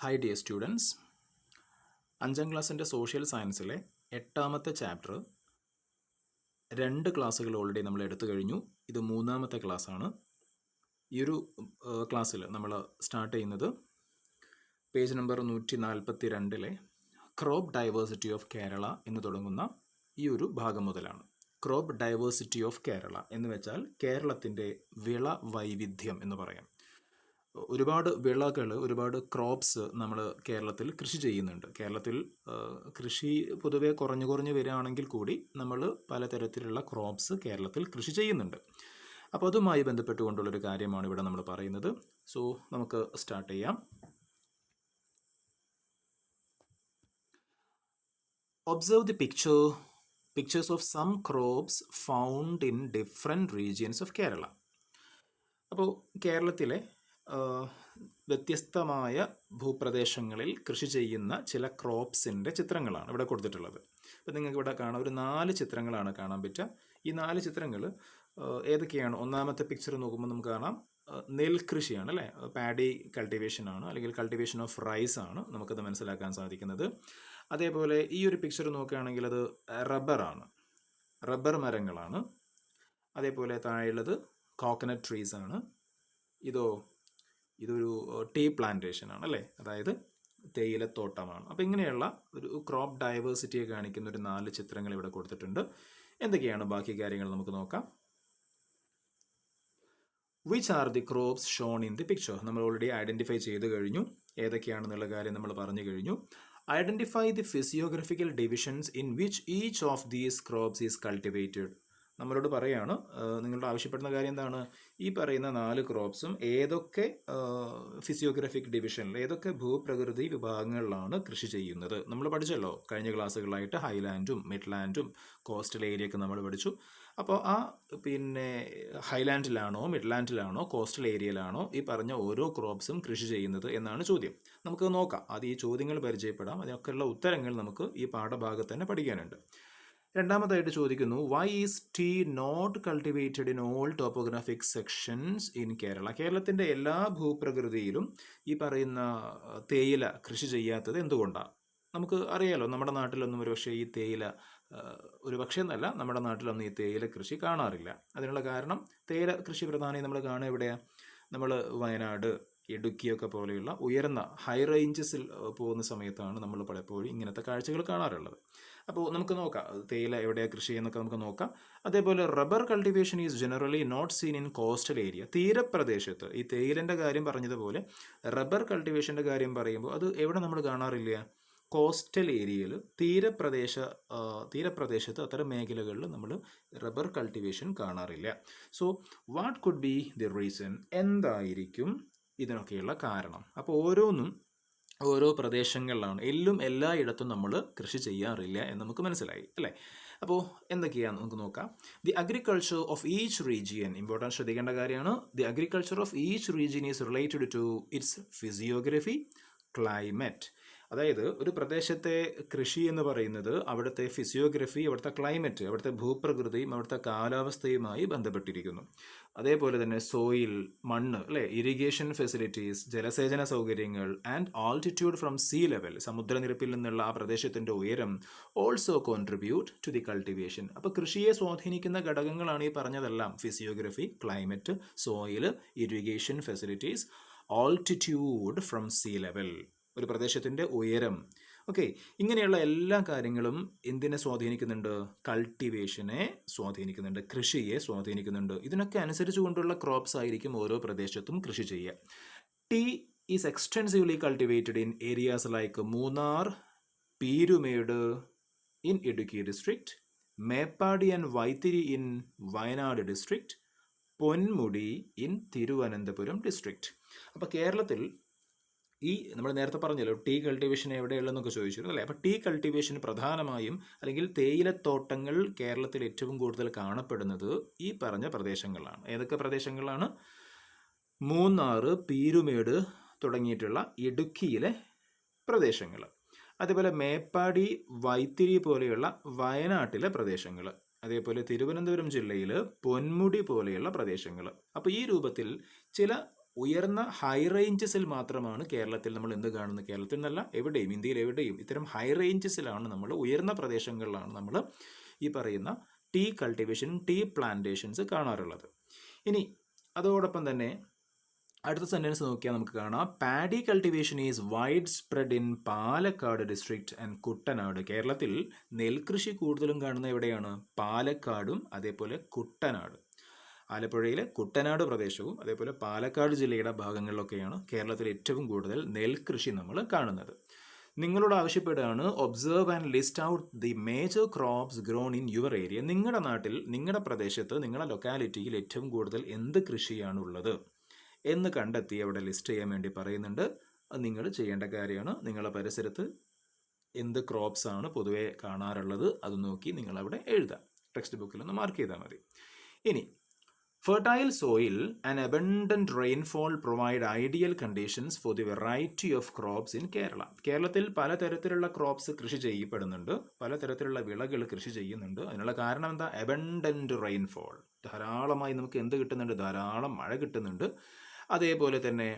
Hi dear students, 5ാം ക്ലാസ്സിൻ്റെ social സയൻസിലെ 8ാമത്തെ chapter 2 ക്ലാസ്സുകൾ already നമ്മൾ എടുത്തു കഴിഞ്ഞു. ഇത് 3ാമത്തെ ക്ലാസ്സാണ്. ഈ ഒരു ക്ലാസ്സിൽ നമ്മൾ സ്റ്റാർട്ട് ചെയ്യുന്നത് page number 142 crop diversity of Kerala എന്ന് തുടങ്ങുന്ന ഈ ഒരു ഭാഗം മുതലാണ്. ക്രോപ്പ് ഡൈവേഴ്സിറ്റി ഓഫ് കേരള എന്ന് വെച്ചാൽ കേരളത്തിൻ്റെ വിള വൈവിധ്യം എന്ന് പറയാം. ഒരുപാട് വിളകൾ, ഒരുപാട് ക്രോപ്സ് നമ്മൾ കേരളത്തിൽ കൃഷി ചെയ്യുന്നുണ്ട്. കേരളത്തിൽ കൃഷി പൊതുവെ കുറഞ്ഞു വരികയാണെങ്കിൽ കൂടി നമ്മൾ പലതരത്തിലുള്ള ക്രോപ്സ് കേരളത്തിൽ കൃഷി ചെയ്യുന്നുണ്ട്. അപ്പോൾ അതുമായി ബന്ധപ്പെട്ടുകൊണ്ടുള്ളൊരു കാര്യമാണ് ഇവിടെ നമ്മൾ പറയുന്നത്. സോ നമുക്ക് സ്റ്റാർട്ട് ചെയ്യാം. Observe the pictures of some crops found in different regions of Kerala. അപ്പോൾ കേരളത്തിലെ വ്യത്യസ്തമായ ഭൂപ്രദേശങ്ങളിൽ കൃഷി ചെയ്യുന്ന ചില ക്രോപ്സിൻ്റെ ചിത്രങ്ങളാണ് ഇവിടെ കൊടുത്തിട്ടുള്ളത്. അപ്പോൾ നിങ്ങൾക്ക് ഇവിടെ കാണാം, ഒരു 4 ചിത്രങ്ങളാണ് കാണാൻ പറ്റുക. ഈ 4 ചിത്രങ്ങൾ ഏതൊക്കെയാണ്? ഒന്നാമത്തെ പിക്ചർ നോക്കുമ്പോൾ നമുക്ക് കാണാം നെൽകൃഷിയാണ്, അല്ലേ? പാഡി കൾട്ടിവേഷനാണ്, അല്ലെങ്കിൽ കൾട്ടിവേഷൻ ഓഫ് റൈസ് ആണ് നമുക്കത് മനസ്സിലാക്കാൻ സാധിക്കുന്നത്. അതേപോലെ ഈ ഒരു പിക്ചർ നോക്കുകയാണെങ്കിൽ അത് റബ്ബറാണ്, റബ്ബർ മരങ്ങളാണ്. അതേപോലെ താഴെയുള്ളത് കോക്കനട്ട് ട്രീസ് ആണ്. ഇതൊരു ടീ പ്ലാന്റേഷൻ ആണ്, അല്ലേ? അതായത് തേയിലത്തോട്ടമാണ്. അപ്പോൾ ഇങ്ങനെയുള്ള ഒരു ക്രോപ്പ് ഡൈവേഴ്സിറ്റിയെ കാണിക്കുന്ന ഒരു 4 ചിത്രങ്ങൾ ഇവിടെ കൊടുത്തിട്ടുണ്ട്. എന്തൊക്കെയാണ് ബാക്കി കാര്യങ്ങൾ നമുക്ക് നോക്കാം. Which are the crops shown in the picture? നമ്മൾ ഓൾറെഡി ഐഡൻറ്റിഫൈ ചെയ്ത് കഴിഞ്ഞു. ഏതൊക്കെയാണെന്നുള്ള കാര്യം നമ്മൾ പറഞ്ഞു കഴിഞ്ഞു. Identify the physiographical divisions in which each of these crops is cultivated. നമ്മളോട് പറയാണ്, നിങ്ങളോട് ആവശ്യപ്പെടുന്ന കാര്യം എന്താണ്? ഈ പറയുന്ന 4 ക്രോപ്സും ഏതൊക്കെ ഫിസിയോഗ്രഫിക് ഡിവിഷനിൽ, ഏതൊക്കെ ഭൂപ്രകൃതി വിഭാഗങ്ങളിലാണ് കൃഷി ചെയ്യുന്നത്. നമ്മൾ പഠിച്ചല്ലോ കഴിഞ്ഞ ക്ലാസ്സുകളായിട്ട്. ഹൈലാൻഡും മിഡ്ലാൻഡും കോസ്റ്റൽ ഏരിയയൊക്കെ നമ്മൾ പഠിച്ചു. അപ്പോൾ ഹൈലാൻഡിലാണോ, മിഡ്ലാൻഡിലാണോ, കോസ്റ്റൽ ഏരിയയിലാണോ ഈ പറഞ്ഞ ഓരോ ക്രോപ്സും കൃഷി ചെയ്യുന്നത് എന്നാണ് ചോദ്യം. നമുക്ക് നോക്കാം. അത് ഈ ചോദ്യങ്ങൾ പരിചയപ്പെടാം. അതിനൊക്കെയുള്ള ഉത്തരങ്ങൾ നമുക്ക് ഈ പാഠഭാഗത്ത് തന്നെ പഠിക്കാനുണ്ട്. രണ്ടാമതായിട്ട് ചോദിക്കുന്നു, why is tea not cultivated in all topographic sections in Kerala? കേരളത്തിൻ്റെ എല്ലാ ഭൂപ്രകൃതിയിലും ഈ പറയുന്ന തേയില കൃഷി ചെയ്യാത്തത് എന്തുകൊണ്ടാണ്? നമുക്ക് അറിയാലോ, നമ്മുടെ നാട്ടിലൊന്നും ഒരുപക്ഷെ ഈ തേയില, എന്നല്ല, നമ്മുടെ നാട്ടിലൊന്നും ഈ തേയില കൃഷി കാണാറില്ല. അതിനുള്ള കാരണം, തേയില കൃഷി പ്രധാനമായി നമ്മൾ കാണുക എവിടെയാണ്? നമ്മൾ വയനാട്, ഇടുക്കിയൊക്കെ പോലെയുള്ള ഉയർന്ന ഹൈ റേഞ്ചസിൽ പോകുന്ന സമയത്താണ് നമ്മൾ പലപ്പോഴും ഇങ്ങനത്തെ കാഴ്ചകൾ കാണാറുള്ളത്. അപ്പോൾ നമുക്ക് നോക്കാം തേയില എവിടെയാണ് കൃഷി ചെയ്യുന്നൊക്കെ നമുക്ക് നോക്കാം. അതേപോലെ rubber cultivation is generally not seen in coastal area. തീരപ്രദേശത്ത് ഈ തേയിലൻ്റെ കാര്യം പറഞ്ഞതുപോലെ റബ്ബർ കൾട്ടിവേഷൻ്റെ കാര്യം പറയുമ്പോൾ അത് എവിടെ നമ്മൾ കാണാറില്ല? കോസ്റ്റൽ ഏരിയയിൽ, തീരപ്രദേശത്ത് അത്തരം മേഖലകളിൽ നമ്മൾ റബ്ബർ കൾട്ടിവേഷൻ കാണാറില്ല. So what could be the reason? എന്തായിരിക്കും ഇതിനൊക്കെയുള്ള കാരണം? അപ്പോൾ ഓരോ പ്രദേശങ്ങളിലാണ്, എല്ലായിടത്തും നമ്മൾ കൃഷി ചെയ്യാറില്ല എന്ന് നമുക്ക് മനസ്സിലായി, അല്ലേ? അപ്പോൾ എന്തൊക്കെയാണ് നമുക്ക് നോക്കാം. The agriculture of each region, important ശ്രദ്ധിക്കേണ്ട കാര്യമാണ്. The agriculture of each region is related to its physiography, climate. അതായത് ഒരു പ്രദേശത്തെ കൃഷി എന്ന് പറയുന്നത് അവിടുത്തെ ഫിസിയോഗ്രഫി, അവിടുത്തെ ക്ലൈമറ്റ്, അവിടുത്തെ ഭൂപ്രകൃതിയും അവിടുത്തെ കാലാവസ്ഥയുമായി ബന്ധപ്പെട്ടിരിക്കുന്നു. അതേപോലെ തന്നെ സോയിൽ, മണ്ണ്, അല്ലേ? ഇറിഗേഷൻ ഫെസിലിറ്റീസ്, ജലസേചന സൗകര്യങ്ങൾ, and altitude from sea level, സമുദ്രനിരപ്പിൽ നിന്നുള്ള ആ പ്രദേശത്തിൻ്റെ ഉയരം also contribute to the cultivation. അപ്പോൾ കൃഷിയെ സ്വാധീനിക്കുന്ന ഘടകങ്ങളാണ് ഈ പറഞ്ഞതെല്ലാം. Physiography, climate, soil, irrigation facilities, altitude from sea level, ഒരു പ്രദേശത്തിൻ്റെ ഉയരം. ഓക്കെ, ഇങ്ങനെയുള്ള എല്ലാ കാര്യങ്ങളും എന്തിനെ സ്വാധീനിക്കുന്നുണ്ട്? കൾട്ടിവേഷനെ സ്വാധീനിക്കുന്നുണ്ട്, കൃഷിയെ സ്വാധീനിക്കുന്നുണ്ട്. ഇതിനൊക്കെ അനുസരിച്ച് കൊണ്ടുള്ള ക്രോപ്സ് ആയിരിക്കും ഓരോ പ്രദേശത്തും കൃഷി ചെയ്യുക. Tea is extensively cultivated in areas like Munnar, Peerumedu in Idukki district, Meppadi and Vythiri in Wayanad district, Ponmudi in Thiruvananthapuram district. അപ്പോൾ കേരളത്തിൽ നമ്മൾ നേരത്തെ പറഞ്ഞല്ലോ ടീ കൾട്ടിവേഷൻ എവിടെയുള്ളതെന്നൊക്കെ ചോദിച്ചിരുന്നു, അല്ലേ? അപ്പോൾ ടീ കൾട്ടിവേഷൻ പ്രധാനമായും, അല്ലെങ്കിൽ തേയിലത്തോട്ടങ്ങൾ കേരളത്തിൽ ഏറ്റവും കൂടുതൽ കാണപ്പെടുന്നത് ഈ പറഞ്ഞ പ്രദേശങ്ങളാണ്. ഏതൊക്കെ പ്രദേശങ്ങളാണ്? മൂന്നാർ, പീരുമേട് തുടങ്ങിയിട്ടുള്ള ഇടുക്കിയിലെ പ്രദേശങ്ങൾ. അതേപോലെ മേപ്പാടി, വൈത്തിരി പോലെയുള്ള വയനാട്ടിലെ പ്രദേശങ്ങൾ. അതേപോലെ തിരുവനന്തപുരം ജില്ലയിൽ പൊന്മുടി പോലെയുള്ള പ്രദേശങ്ങൾ. അപ്പോൾ ഈ രൂപത്തിൽ ചില ഉയർന്ന ഹൈ റേഞ്ചസിൽ മാത്രമാണ് കേരളത്തിൽ നമ്മൾ എന്ത് കാണുന്നത്, കേരളത്തിൽ നിന്നല്ല എവിടെയും, ഇന്ത്യയിൽ എവിടെയും ഇത്തരം ഹൈ റേഞ്ചസിലാണ് നമ്മൾ, ഉയർന്ന പ്രദേശങ്ങളിലാണ് നമ്മൾ ഈ പറയുന്ന ടീ കൾട്ടിവേഷൻ, ടീ പ്ലാന്റേഷൻസ് കാണാറുള്ളത്. ഇനി അതോടൊപ്പം തന്നെ അടുത്ത സെൻറ്റൻസ് നോക്കിയാൽ നമുക്ക് കാണാം, paddy cultivation is wide spread in Palakkad district and Kuttanad. കേരളത്തിൽ നെൽകൃഷി കൂടുതലും കാണുന്ന എവിടെയാണ്? പാലക്കാടും അതേപോലെ കുട്ടനാട്. ആലപ്പുഴയിലെ കുട്ടനാട് പ്രദേശവും അതേപോലെ പാലക്കാട് ജില്ലയുടെ ഭാഗങ്ങളിലൊക്കെയാണ് കേരളത്തിൽ ഏറ്റവും കൂടുതൽ നെൽകൃഷി നമ്മൾ കാണുന്നത്. നിങ്ങളോട് ആവശ്യപ്പെടുകയാണ്, observe and list out the major crops grown in your area. നിങ്ങളുടെ നാട്ടിൽ, നിങ്ങളുടെ പ്രദേശത്ത്, നിങ്ങളുടെ ലൊക്കാലിറ്റിയിൽ ഏറ്റവും കൂടുതൽ എന്ത് കൃഷിയാണുള്ളത് എന്ന് കണ്ടെത്തി അവിടെ ലിസ്റ്റ് ചെയ്യാൻ വേണ്ടി പറയുന്നുണ്ട്. അത് നിങ്ങൾ ചെയ്യേണ്ട കാര്യമാണ്. നിങ്ങളുടെ പരിസരത്ത് എന്ത് ക്രോപ്സ് ആണ് പൊതുവെ കാണാറുള്ളത് അത് നോക്കി നിങ്ങളവിടെ എഴുതാം. ടെക്സ്റ്റ് ബുക്കിൽ ഒന്ന് മാർക്ക് ചെയ്താൽ മതി. ഇനി fertile soil and abundant rainfall provide ideal conditions for the variety of crops in Kerala. കേരളത്തിൽ പലതരത്തിലുള്ള ക്രോപ്സ് കൃഷി ചെയ്യപ്പെടുന്നുണ്ട്, പലതരത്തിലുള്ള വിളകൾ കൃഷി ചെയ്യുന്നുണ്ട്. അതിനുള്ള കാരണം എന്താ? abundant rainfall, ധാരാളമായി നമുക്ക് എന്ത് കിട്ടുന്നുണ്ട്? ധാരാളം മഴ കിട്ടുന്നുണ്ട്. അതേപോലെ തന്നെ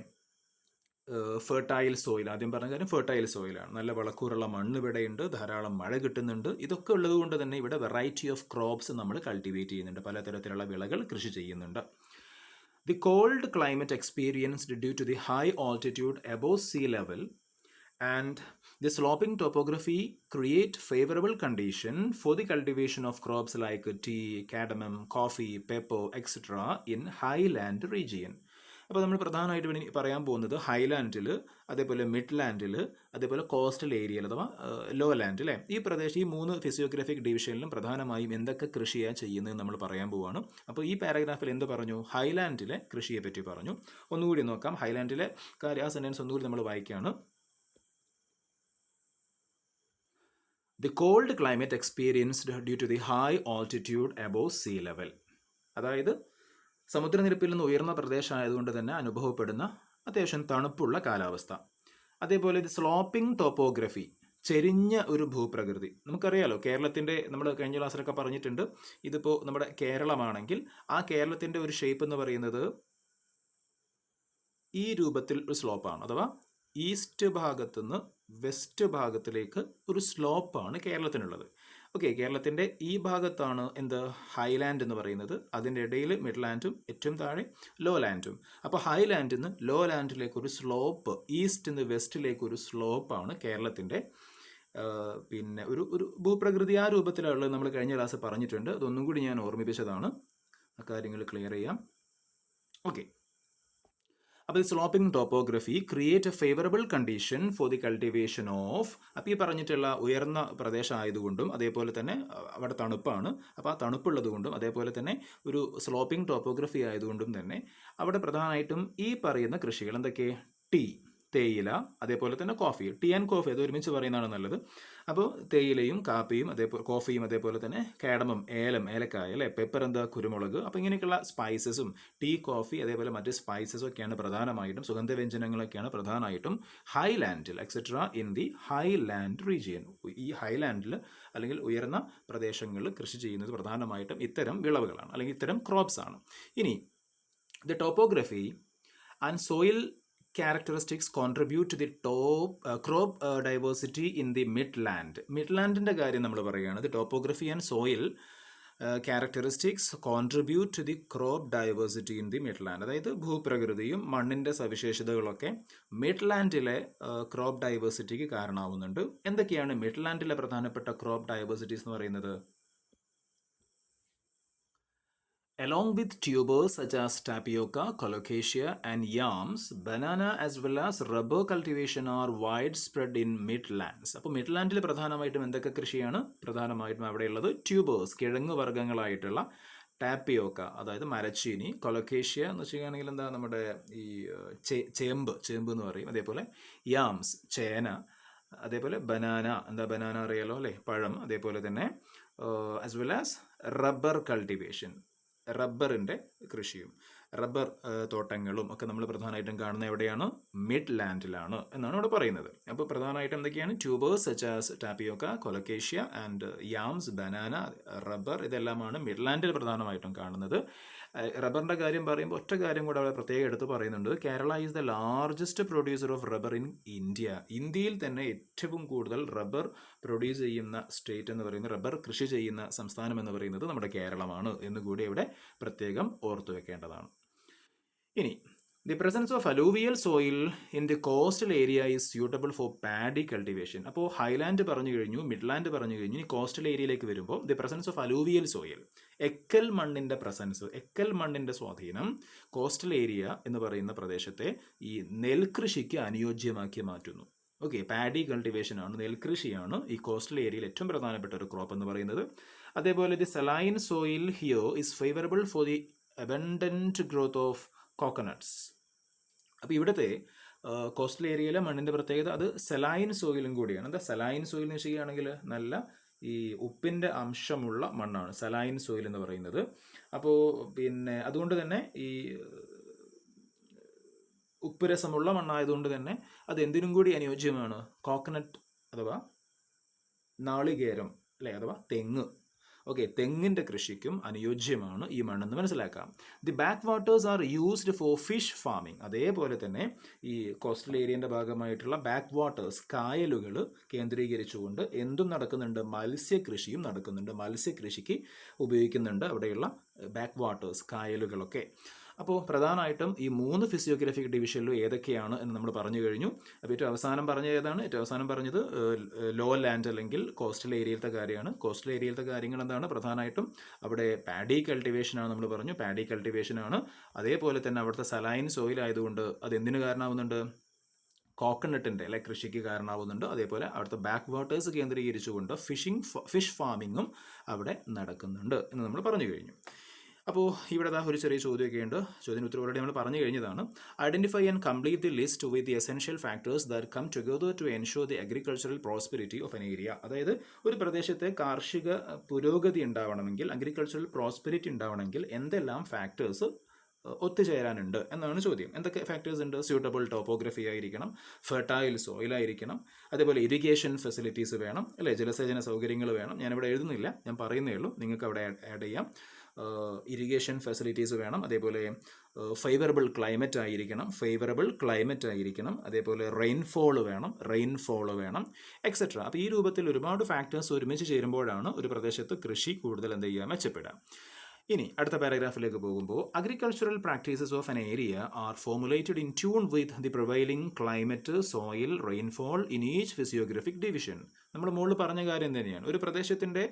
ഫെർട്ടൈൽ സോയിൽ, ആദ്യം പറഞ്ഞ കാര്യം ഫെർട്ടൈൽ സോയിലാണ്, നല്ല വളക്കൂറുള്ള മണ്ണ് ഇവിടെയുണ്ട്, ധാരാളം മഴ കിട്ടുന്നുണ്ട്. ഇതൊക്കെ ഉള്ളത് കൊണ്ട് തന്നെ ഇവിടെ വെറൈറ്റി ഓഫ് ക്രോപ്സ് നമ്മൾ കൾട്ടിവേറ്റ് ചെയ്യുന്നുണ്ട്, പലതരത്തിലുള്ള വിളകൾ കൃഷി ചെയ്യുന്നുണ്ട്. The cold climate experienced due to the high altitude above sea level and the sloping topography create favorable condition for the cultivation of crops like tea, cardamom, coffee, pepper, etc. in highland region. അപ്പോൾ നമ്മൾ പ്രധാനമായിട്ട് പറയാൻ പോകുന്നത് ഹൈലാൻഡിൽ, അതേപോലെ mid ലാൻഡിൽ, അതേപോലെ coastal ഏരിയയിൽ അഥവാ low land അല്ലേ, ഈ പ്രദേശം, ഈ 3 ഫിസിയോഗ്രഫിക് ഡിവിഷനിലും പ്രധാനമായും എന്തൊക്കെ കൃഷിയാണ് ചെയ്യുന്നത് നമ്മൾ പറയാൻ പോവുകയാണ്. അപ്പോൾ ഈ പാരഗ്രാഫിൽ എന്ത് പറഞ്ഞു? ഹൈലാൻഡിലെ കൃഷിയെ പറ്റി പറഞ്ഞു. ഒന്നുകൂടി നോക്കാം. ഹൈലാൻഡിലെ കാര്യം, ആ സെൻറ്റൻസ് ഒന്നുകൂടി നമ്മൾ വായിക്കുകയാണ്. The cold climate experienced due to the high altitude above sea level. അതായത് സമുദ്രനിരപ്പിൽ നിന്ന് ഉയർന്ന പ്രദേശമായതുകൊണ്ട് തന്നെ അനുഭവപ്പെടുന്ന അത്യാവശ്യം തണുപ്പുള്ള കാലാവസ്ഥ. അതേപോലെ ഇത് സ്ലോപ്പിംഗ് ടോപ്പോഗ്രഫി, ചെരിഞ്ഞ ഒരു ഭൂപ്രകൃതി. നമുക്കറിയാലോ, കേരളത്തിൻ്റെ, നമ്മൾ കഴിഞ്ഞ ക്ലാസ്സിലൊക്കെ പറഞ്ഞിട്ടുണ്ട്, ഇതിപ്പോൾ നമ്മുടെ കേരളമാണെങ്കിൽ ആ കേരളത്തിൻ്റെ ഒരു ഷേപ്പ് എന്ന് പറയുന്നത് ഈ രൂപത്തിൽ ഒരു സ്ലോപ്പാണ്, അഥവാ ഈസ്റ്റ് ഭാഗത്തുനിന്ന് വെസ്റ്റ് ഭാഗത്തിലേക്ക് ഒരു സ്ലോപ്പാണ് കേരളത്തിനുള്ളത്. ഓക്കെ, കേരളത്തിൻ്റെ ഈ ഭാഗത്താണ് എന്ത്? ഹൈലാൻഡ് എന്ന് പറയുന്നത്. അതിൻ്റെ ഇടയിൽ മിഡ് ലാൻഡും ഏറ്റവും താഴെ ലോ ലാൻഡും. അപ്പോൾ ഹൈലാൻഡിൽ നിന്ന് ലോ ലാൻഡിലേക്കൊരു സ്ലോപ്പ്, ഈസ്റ്റ് നിന്ന് വെസ്റ്റിലേക്കൊരു സ്ലോപ്പാണ് കേരളത്തിൻ്റെ പിന്നെ ഒരു ഭൂപ്രകൃതി. ആ രൂപത്തിലുള്ളത് നമ്മൾ കഴിഞ്ഞ ക്ലാസ് പറഞ്ഞിട്ടുണ്ട്. അതൊന്നും കൂടി ഞാൻ ഓർമ്മിപ്പിച്ചതാണ്. ആ കാര്യങ്ങൾ ക്ലിയർ ചെയ്യാം. ഓക്കെ, അപ്പോൾ ഈ sloping topography create A favourable condition for the cultivation of. അപ്പോൾ ഈ പറഞ്ഞിട്ടുള്ള ഉയർന്ന പ്രദേശം ആയതുകൊണ്ടും അതേപോലെ തന്നെ അവിടെ തണുപ്പാണ്, അപ്പോൾ ആ തണുപ്പുള്ളത് കൊണ്ടും അതേപോലെ തന്നെ ഒരു സ്ലോപ്പിംഗ് ടോപ്പോഗ്രഫി ആയതുകൊണ്ടും തന്നെ അവിടെ പ്രധാനമായിട്ടും ഈ പറയുന്ന കൃഷികൾ എന്തൊക്കെ? ടീ, തേയില, അതേപോലെ തന്നെ കോഫി. ടീ ആൻഡ് കോഫി അത് ഒരുമിച്ച് പറയുന്നതാണ് നല്ലത്. അപ്പോൾ തേയിലയും കാപ്പിയും അതേപോലെ കോഫിയും, അതേപോലെ തന്നെ കാഡമം, ഏലം, ഏലക്കായ അല്ലേ, പെപ്പർ എന്താ, കുരുമുളക്. അപ്പോൾ ഇങ്ങനെയൊക്കെയുള്ള സ്പൈസസും ടീ, കോഫി, അതേപോലെ മറ്റ് സ്പൈസസും ഒക്കെയാണ് പ്രധാനമായിട്ടും, സുഗന്ധവ്യഞ്ജനങ്ങളൊക്കെയാണ് പ്രധാനമായിട്ടും ഹൈലാൻഡിൽ etcetera in the highland region, ഈ ഹൈലാൻഡിൽ അല്ലെങ്കിൽ ഉയർന്ന പ്രദേശങ്ങളിൽ കൃഷി ചെയ്യുന്നത് പ്രധാനമായിട്ടും ഇത്തരം വിളവുകളാണ് അല്ലെങ്കിൽ ഇത്തരം ക്രോപ്സ് ആണ്. ഇനി the topography and soil characteristics contribute to the crop diversity in the midland. മിഡ്ലാൻഡിൻ്റെ കാര്യം നമ്മൾ പറയുകയാണ്. The topography and soil characteristics contribute to the crop diversity in the midland. അതായത് ഭൂപ്രകൃതിയും മണ്ണിൻ്റെ സവിശേഷതകളൊക്കെ മിഡ്ലാൻഡിലെ ക്രോപ്പ് ഡൈവേഴ്സിറ്റിക്ക് കാരണമാവുന്നുണ്ട്. എന്തൊക്കെയാണ് മിഡ്ലാൻഡിലെ പ്രധാനപ്പെട്ട ക്രോപ്പ് ഡൈവേഴ്സിറ്റീസ് എന്ന് പറയുന്നത്? Along with tubers such as tapioca, colocasia and yams, banana as well as rubber cultivation are widespread in midlands. അപ്പോൾ മിഡ്ലാൻഡിൽ പ്രധാനമായിട്ടും എന്തൊക്കെ കൃഷിയാണ്? പ്രധാനമായിട്ടും അവിടെയുള്ളത് ട്യൂബേഴ്സ്, കിഴങ്ങ് വർഗ്ഗങ്ങളായിട്ടുള്ള ടാപ്പിയോക്ക, അതായത് മരച്ചീനി, കൊലക്കേഷ്യ എന്ന് വെച്ചിട്ടുണ്ടെങ്കിൽ എന്താ, നമ്മുടെ ഈ ചേമ്പ് എന്ന് പറയും. അതേപോലെ യാംസ്, ചേന, അതേപോലെ ബനാന, എന്താ ബനാന അറിയാലോ അല്ലേ, പഴം. അതേപോലെ തന്നെ as well as rubber cultivation, റബ്ബറിൻ്റെ കൃഷിയും റബ്ബർ തോട്ടങ്ങളും ഒക്കെ നമ്മൾ പ്രധാനമായിട്ടും കാണുന്നത് എവിടെയാണ്? മിഡ് ലാൻഡിലാണ് എന്നാണ് ഇവിടെ പറയുന്നത്. അപ്പോൾ പ്രധാനമായിട്ടും എന്തൊക്കെയാണ്? Tubers such as tapioca, colocasia and yams, banana, rubber, ഇതെല്ലാമാണ് മിഡ് ലാൻഡിൽ പ്രധാനമായിട്ടും കാണുന്നത്. റബ്ബറിൻ്റെ കാര്യം പറയുമ്പോൾ ഒറ്റ കാര്യം കൂടെ അവിടെ പ്രത്യേകം എടുത്ത് പറയുന്നുണ്ട്. Kerala is the largest producer of rubber in India. ഇന്ത്യയിൽ തന്നെ ഏറ്റവും കൂടുതൽ റബ്ബർ പ്രൊഡ്യൂസ് ചെയ്യുന്ന സ്റ്റേറ്റ് എന്ന് പറയുന്നത്, റബ്ബർ കൃഷി ചെയ്യുന്ന സംസ്ഥാനം എന്ന് പറയുന്നത് നമ്മുടെ കേരളമാണ് എന്നുകൂടി ഇവിടെ പ്രത്യേകം ഓർത്തു വെക്കേണ്ടതാണ്. ഇനി the presence of alluvial soil in the coastal area is suitable for paddy cultivation. അപ്പോൾ ഹൈലാൻഡ് പറഞ്ഞു കഴിഞ്ഞു, മിഡ്ലാൻഡ് പറഞ്ഞു കഴിഞ്ഞു, ഇനി കോസ്റ്റൽ ഏരിയയിലേക്ക് വരുമ്പോൾ the presence of alluvial soil, എക്കൽ മണ്ണിൻ്റെ പ്രസൻസ്, എക്കൽ മണ്ണിൻ്റെ സ്വാധീനം കോസ്റ്റൽ ഏരിയ എന്ന് പറയുന്ന പ്രദേശത്തെ ഈ നെൽകൃഷിക്ക് അനുയോജ്യമാക്കി മാറ്റുന്നു. ഓക്കെ, പാഡി കൾട്ടിവേഷൻ ആണ്, നെൽകൃഷിയാണ് ഈ കോസ്റ്റൽ ഏരിയയിൽ ഏറ്റവും പ്രധാനപ്പെട്ട ഒരു ക്രോപ്പ് എന്ന് പറയുന്നത്. അതേപോലെ the saline soil here is favourable for the abundant growth of coconuts. അപ്പോൾ ഇവിടുത്തെ കോസ്റ്റൽ ഏരിയയിലെ മണ്ണിൻ്റെ പ്രത്യേകത അത് സെലൈൻ സോയിലും കൂടിയാണ്. എന്താ സെലൈൻ സോയിൽ എന്ന് വെച്ചിട്ടുണ്ടെങ്കിൽ നല്ല ഈ ഉപ്പിൻ്റെ അംശമുള്ള മണ്ണാണ് സെലൈൻ സോയിൽ എന്ന് പറയുന്നത്. അപ്പോൾ പിന്നെ അതുകൊണ്ട് തന്നെ ഈ ഉപ്പ് രസമുള്ള മണ്ണായതുകൊണ്ട് തന്നെ അത് എന്തിനും കൂടി അനുയോജ്യമാണ്, കോക്കനട്ട് അഥവാ നാളികേരം അല്ലേ, അഥവാ തെങ്ങ്. ഓക്കെ, തെങ്ങിൻ്റെ കൃഷിക്കും അനുയോജ്യമാണ് ഈ മണ്ണെന്ന് മനസ്സിലാക്കാം. The back waters are used for fish farming. അതേപോലെ തന്നെ ഈ കോസ്റ്റൽ ഏരിയൻ്റെ ഭാഗമായിട്ടുള്ള ബാക്ക് വാട്ടേഴ്സ്, കായലുകൾ കേന്ദ്രീകരിച്ചുകൊണ്ട് എന്തും നടക്കുന്നുണ്ട്, മത്സ്യകൃഷിയും നടക്കുന്നുണ്ട്. മത്സ്യകൃഷിക്ക് ഉപയോഗിക്കുന്നുണ്ട് അവിടെയുള്ള ബാക്ക് വാട്ടേഴ്സ്, കായലുകളൊക്കെ. അപ്പോൾ പ്രധാനമായിട്ടും ഈ 3 ഫിസിയോഗ്രാഫിക് ഡിവിഷനിലും ഏതൊക്കെയാണ് എന്ന് നമ്മൾ പറഞ്ഞു കഴിഞ്ഞു. അപ്പോൾ ഏറ്റവും അവസാനം പറഞ്ഞത് ഏതാണ്? ഏറ്റവും അവസാനം പറഞ്ഞത് ലോ ലാൻഡ് അല്ലെങ്കിൽ കോസ്റ്റൽ ഏരിയയിലത്തെ കാര്യമാണ്. കോസ്റ്റൽ ഏരിയയിലത്തെ കാര്യങ്ങൾ എന്താണ്? പ്രധാനമായിട്ടും അവിടെ പാഡി കൾട്ടിവേഷനാണ് നമ്മൾ പറഞ്ഞു, പാഡി കൾട്ടിവേഷനാണ്. അതേപോലെ തന്നെ അവിടുത്തെ സലൈൻ സോയിൽ ആയതുകൊണ്ട് അത് എന്തിനു കാരണമാവുന്നുണ്ട്? കോക്കനട്ടിൻ്റെ അല്ലെ കൃഷിക്ക് കാരണമാവുന്നുണ്ട്. അതേപോലെ അവിടുത്തെ ബാക്ക് വാട്ടേഴ്സ് കേന്ദ്രീകരിച്ചുകൊണ്ട് ഫിഷ് ഫാമിങ്ങും അവിടെ നടക്കുന്നുണ്ട് എന്ന് നമ്മൾ പറഞ്ഞു കഴിഞ്ഞു. അപ്പോൾ ഇവിടെ ഒരു ചെറിയ ചോദ്യമൊക്കെ ഉണ്ട്. ചോദ്യം ഉത്തരം ഓൾറെഡി നമ്മൾ പറഞ്ഞു കഴിഞ്ഞതാണ്. Identify and complete the list with the essential factors that come together to ensure the agricultural prosperity of an area. അതായത് ഒരു പ്രദേശത്തെ കാർഷിക പുരോഗതി ഉണ്ടാവണമെങ്കിൽ, അഗ്രികൾച്ചറൽ പ്രോസ്പെരിറ്റി ഉണ്ടാവണമെങ്കിൽ എന്തെല്ലാം ഫാക്ടേഴ്സ് ഒത്തുചേരാനുണ്ട് എന്നാണ് ചോദ്യം. എന്തൊക്കെ ഫാക്ടേഴ്സ് ഉണ്ട്? സ്യൂട്ടബിൾ ടോപ്പോഗ്രഫി ആയിരിക്കണം, ഫെർട്ടൈൽ സോയിൽ ആയിരിക്കണം, അതേപോലെ ഇറിഗേഷൻ ഫെസിലിറ്റീസ് വേണം അല്ലേ, ജലസേചന സൗകര്യങ്ങൾ വേണം. ഞാനിവിടെ എഴുതുന്നില്ല, ഞാൻ പറയുന്നേ ഉള്ളൂ, നിങ്ങൾക്ക് അവിടെ ആഡ് ചെയ്യാം. ഇറിഗേഷൻ ഫെസിലിറ്റീസ് വേണം, അതേപോലെ ഫേവറബിൾ ക്ലൈമറ്റ് ആയിരിക്കണം, അതേപോലെ റെയിൻഫോൾ വേണം, എക്സെട്ര. അപ്പോൾ ഈ രൂപത്തിൽ ഒരുപാട് ഫാക്ടേഴ്സ് ഒരുമിച്ച് ചേരുമ്പോഴാണ് ഒരു പ്രദേശത്ത് കൃഷി കൂടുതൽ എന്ത് ചെയ്യുക, മെച്ചപ്പെടുക. ഇനി അടുത്ത പാരഗ്രാഫിലേക്ക് പോകുമ്പോൾ agricultural practices of an area are formulated in tune with the prevailing climate, soil, rainfall in each physiographic division. നമ്മൾ മുകളിൽ പറഞ്ഞ കാര്യം തന്നെയാണ്. ഒരു പ്രദേശത്തിൻ്റെ